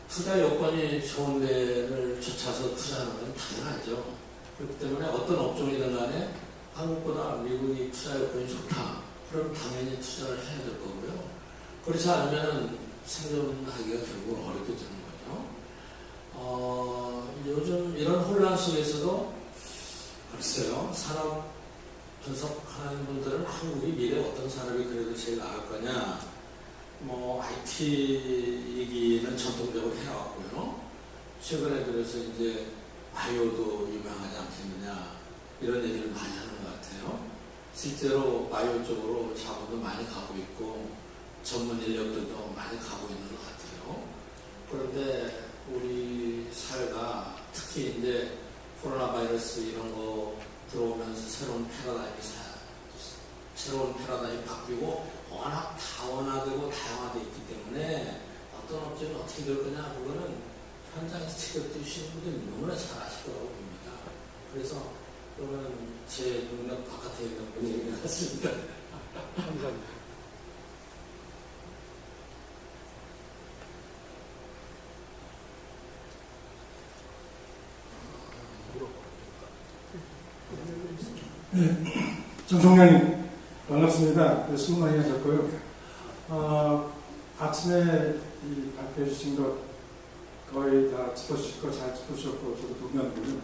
투자 여건이 좋은 데를 쫓아서 투자하는 건 당연하죠. 그렇기 때문에 어떤 업종이든 간에 한국보다 미국이 투자 여건이 좋다. 그럼 당연히 투자를 해야 될 거고요. 그렇지 않으면 생존하기가 결국 어렵게 되는 거죠. 요즘 이런 혼란 속에서도 글쎄요, 산업 분석하는 분들은 한국이 미래 어떤 산업이 그래도 제일 나을 거냐, IT 얘기는 전통적으로 해왔고요. 최근에 들어서 이제 바이오도 유명하지 않겠느냐, 이런 얘기를 많이 하는 것 같아요. 실제로 바이오 쪽으로 자본도 많이 가고 있고, 전문 인력들도 많이 가고 있는 것 같아요. 그런데 우리 사회가 특히 이제 코로나 바이러스 이런 거 들어오면서 새로운 패러다임이 바뀌고 워낙 다원화되고 다양화되어 있기 때문에 어떤 업종이 어떻게 될 거냐, 그거는 현장에서 직접 뛰시는 분들이 너무나 잘 아실 거라고 봅니다. 그래서 그거는 제 능력 바깥에 있는 분이 같습니다. 감사합니다. 네, 정 총장님 반갑습니다. 수고 많이 하셨고요. 아침에 발표해 주신 것 거의 다 짚어주실 거 잘 짚어주셨고 저도 동의하고요.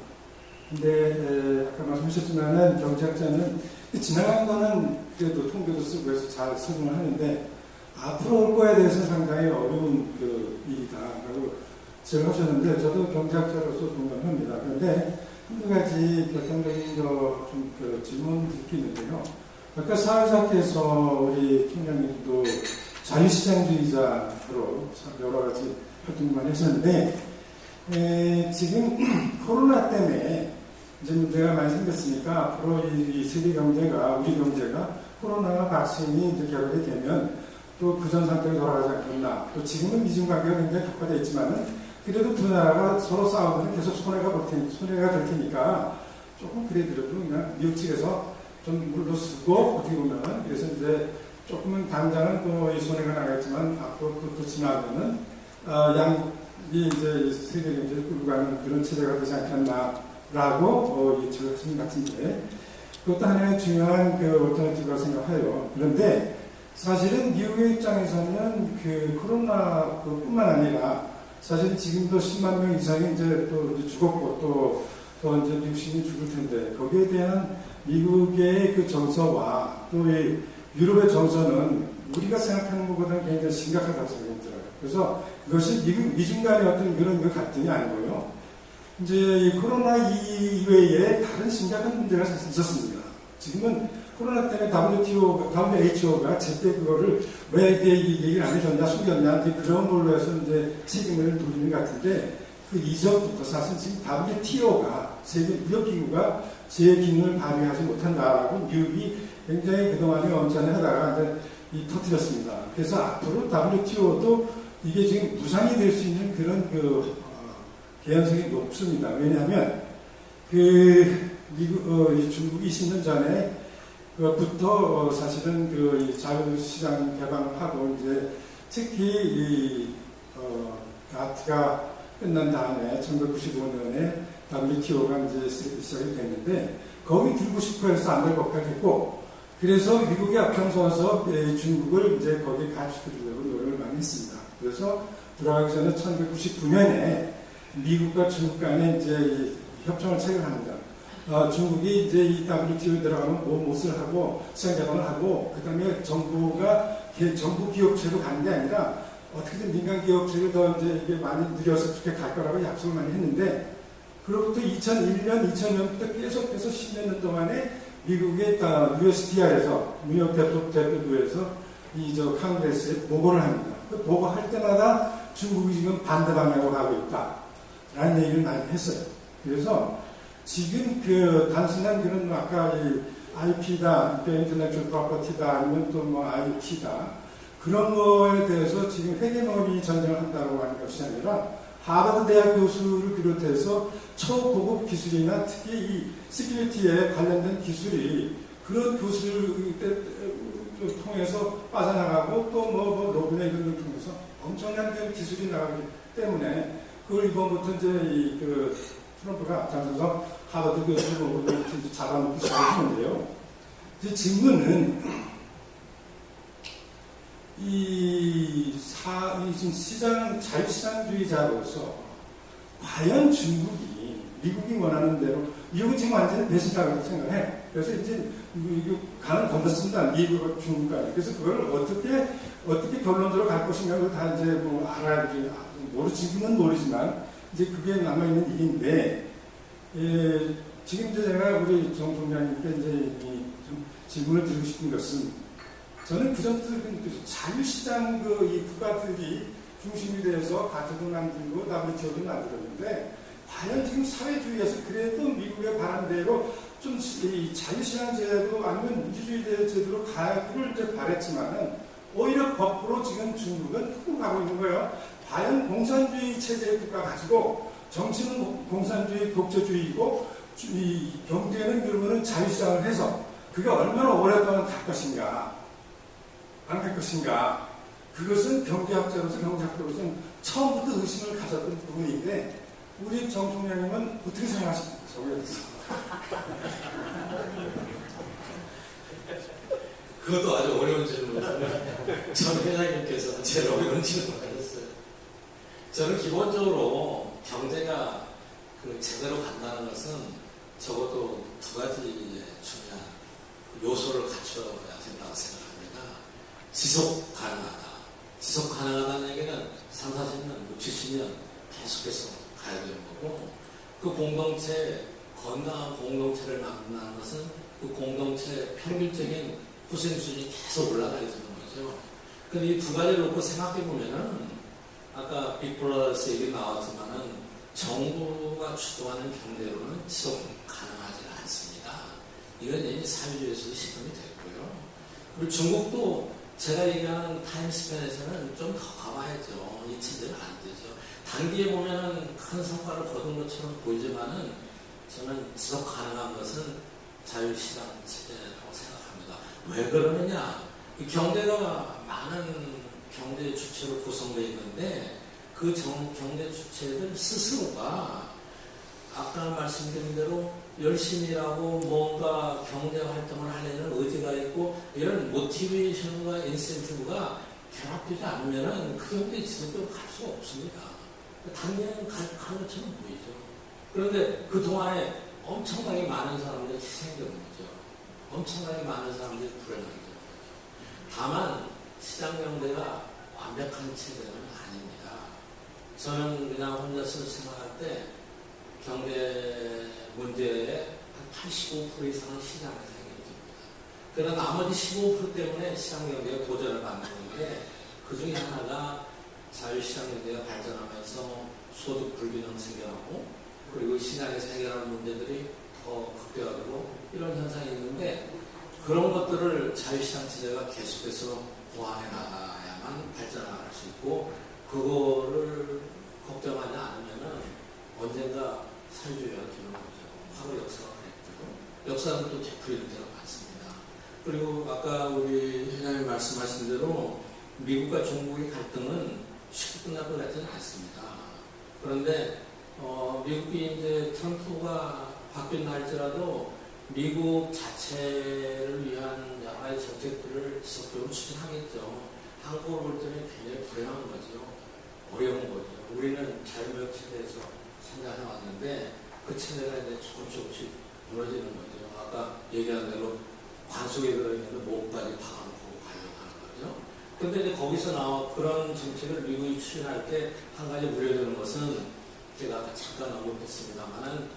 근데 아까 말씀하셨지만은 경제학자는 지나간 거는 그래도 통계도 쓰고 해서 잘 설명을 하는데 앞으로 올 거에 대해서 상당히 어려운 그 일이다라고 지적을 하셨는데 저도 경제학자로서 동감합니다. 그런데 한 가지 결정적인 좀 질문 드릴 게 있는데요. 아까 사회자께서 우리 총장님도 자유시장주의자로 여러 가지 활동을 많이 하셨는데 지금 코로나 때문에 이제 문제가 많이 생겼으니까 앞으로 이 세계 경제가, 우리 경제가 코로나와 백신이 이제 결합이 되면 또 그전 상태로 돌아가지 않겠나. 또 지금은 미중 관계가 굉장히 격화되어 있지만은 그래도 두 나라가 서로 싸우면 계속 손해가 될 테니까 조금 그래도 그냥 미국 측에서 좀 물러서고 어떻게 보면 그래서 이제 조금은 당장은 또 이 손해가 나겠지만 앞으로 그것도 지나면은 양이 이제 세계 경제를 끌고 가는 그런 체제가 되지 않겠나라고 예측하신 것 같은데 그것도 하나의 중요한 얼터너티브라고 생각해요. 그런데 사실은 미국의 입장에서는 코로나 뿐만 아니라 사실 지금도 10만 명 이상이 이제 또 죽었고 또 이제 미국 시민이 죽을 텐데 거기에 대한 미국의 그 정서와 또 이 유럽의 정서는 우리가 생각하는 것보다는 굉장히 심각하다고 생각이 들어요. 그래서 그것이 미중 간의 어떤 그런 갈등이 아니고요. 이제 이 코로나 이외에 다른 심각한 문제가 있었습니다. 지금은 코로나 때문에 WHO가 제때 그거를 왜 이게 얘기를 안 해줬냐, 숨겼냐, 이제 그런 걸로 해서 이제 책임을 돌리는 것 같은데, 그 이전부터 사실 지금 WTO가 세계무역기구가 제 기능을 발휘하지 못한다라고 미국이 굉장히 그동안에 엄청나게 하다가 이제 터뜨렸습니다. 그래서 앞으로 WTO도 이게 지금 무상이 될 수 있는 그런 개연성이 높습니다. 왜냐하면 중국이 20년 전에 부터 사실은 이 자유시장 개방을 하고 이제 특히 가트가 끝난 다음에 1995년에 WTO가 이제 시작이 됐는데 거기 들고 싶어 해서 안 될 것 같았고 그래서 미국이 앞장서서 중국을 이제 거기에 가입시켜주려고 노력을 많이 했습니다. 그래서 들어가기 전에 1999년에 미국과 중국 간에 이제 협정을 체결합니다. 중국이 이제 이 WTO에 들어가면 못을 하고 시장 개방을 하고 그 다음에 정부가 정부 기업체로 가는 게 아니라 어떻게든 민간 기업체를 더 이제 이게 많이 늘려서 그렇게 갈 거라고 약속을 많이 했는데 그로부터 2001년, 2000년부터 계속해서 10몇 년 동안에 미국의 USTR에서 뉴욕 대표부에서 카нг레스에 보고를 합니다. 그 보고할 때마다 중국이 지금 반대 방향으로 가고 있다라는 얘기를 많이 했어요. 그래서 지금 단순한 그런 아까 IP다, 인터내셔널 프로퍼티다, 아니면 또 IT다 그런 거에 대해서 지금 헤게모니 전쟁을 한다고 하는 것이 아니라 하버드 대학 교수를 비롯해서 초고급 기술이나 특히 이 시큐리티에 관련된 기술이 그런 교수를 통해서 빠져나가고 또 로빈에 이런 걸 통해서 엄청난 기술이 나가기 때문에 그걸 이번부터 이제 트럼프가 앞장서서 하버드 교수를 잡아먹기 시작했는데요. 이제 질문은 지금 자유시장주의자로서 과연 중국이 미국이 원하는 대로 미국은 지금 완전히 배신당하고 생각해. 그래서 이제 가는 건너습니다. 미국과 중국 간에. 그래서 그걸 어떻게 결론적으로 갈 것인가 그걸 다 이제 알아야지. 지금은 모르지만 이제 그게 남아있는 일인데 지금 이제 제가 우리 정 총장님께 이제 좀 질문을 드리고 싶은 것은 저는 그전부터 자유시장 이 국가들이 중심이 돼서 가트도 만들고 WTO도 만들었는데 과연 지금 사회주의에서 그래도 미국의 바람대로 좀 이 자유시장 제도 아니면 민주주의 제도로 가기를 이제 바랬지만은 오히려 거꾸로 지금 중국은 흑으로 가고 있는 거예요. 과연 공산주의 체제의 국가 가지고 정치는 공산주의 독재주의이고 이 경제는 그러면은 자유시장을 해서 그게 얼마나 오랫동안 갈 것인가 안 갈 것인가 그것은 경제학자로서는 처음부터 의심을 가졌던 부분인데 우리 정 총장님은 어떻게 생각하십니까? 그것도 아주 어려운 질문이에요. 전 회장님께서 제일 어려운 질문을 하셨어요. 저는 기본적으로 경제가 제대로 간다는 것은 적어도 두 가지 중요한 요소를 갖춰야 된다고 생각합니다. 지속 가능하다. 지속 가능하다는 얘기는 3, 40년, 6, 70년 계속해서 가야 되는 거고 그 공동체, 건강한 공동체를 만든다는 것은 그 공동체 평균적인 후생 수준이 계속 올라가야 되는 거죠. 근데 이 두 가지를 놓고 생각해 보면은 아까 빅브라더스 얘기 나왔지만은 정부가 주도하는 경제로는 지속 가능하지 않습니다. 이건 이미 사회주의에서도 시험이 됐고요. 그리고 중국도 제가 얘기하는 타임스팬에서는 좀 더 가봐야죠. 이 체제는 안 되죠. 단기에 보면은 큰 성과를 거둔 것처럼 보이지만은 저는 지속 가능한 것은 자유시장 체제라고 생각합니다. 왜 그러느냐? 이 경제가 많은 경제 주체로 구성되어 있는데 그 경제 주체들 스스로가 아까 말씀드린 대로 열심히 일하고 뭔가 경제 활동을 하려는 의지가 있고 이런 모티베이션과 인센티브가 결합되지 않으면 그 경제 지속적으로 갈 수가 없습니다. 단계는 가는 것처럼 보이죠. 그런데 그동안에 엄청나게 많은 사람들이 희생되는 거죠. 엄청나게 많은 사람들이 불행하게 되는 거죠. 다만 시장 경제가 완벽한 체제는 아닙니다. 저는 그냥 혼자서 생각할 때 경제 문제의 한 85% 이상은 시장에서 해결됩니다. 그러나 나머지 15% 때문에 시장경제가 도전을 받는 건데 그 중에 하나가 자유시장경제가 발전하면서 소득 불균형 생겨나고 그리고 시장에서 해결하는 문제들이 더 극대화되고 이런 현상이 있는데 그런 것들을 자유시장 체제가 계속해서 보완해 나가야만 발전할 수 있고 그거를 걱정하지 않으면은 언젠가 사회주의가 되는 거죠. 과거 역사가 그랬고 역사는 또 되풀이될 때가 많습니다. 그리고 아까 우리 회장님 말씀하신 대로 미국과 중국의 갈등은 쉽게 끝날 것 같지는 않습니다. 그런데 미국이 이제 트럼프가 바뀐다 할지라도 미국 자체를 위한 여러 가지 정책들을 지속적으로 추진하겠죠. 한국을 볼 때는 굉장히 불행한 거죠. 어려운 거죠. 우리는 자유무역 체제에서 생각해 왔는데 그 체제가 이제 조금씩 무너지는 거죠. 아까 얘기한 대로 관속에 들어있는 목까지 박아놓고 가려고 하는 거죠. 그런데 이제 거기서 나와 그런 정책을 미국이 추진할 때 한 가지 우려되는 것은 제가 아까 잠깐 언급했습니다만은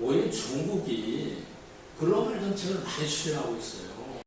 오히려 중국이 글로벌 정책을 많이 추진하고 있어요.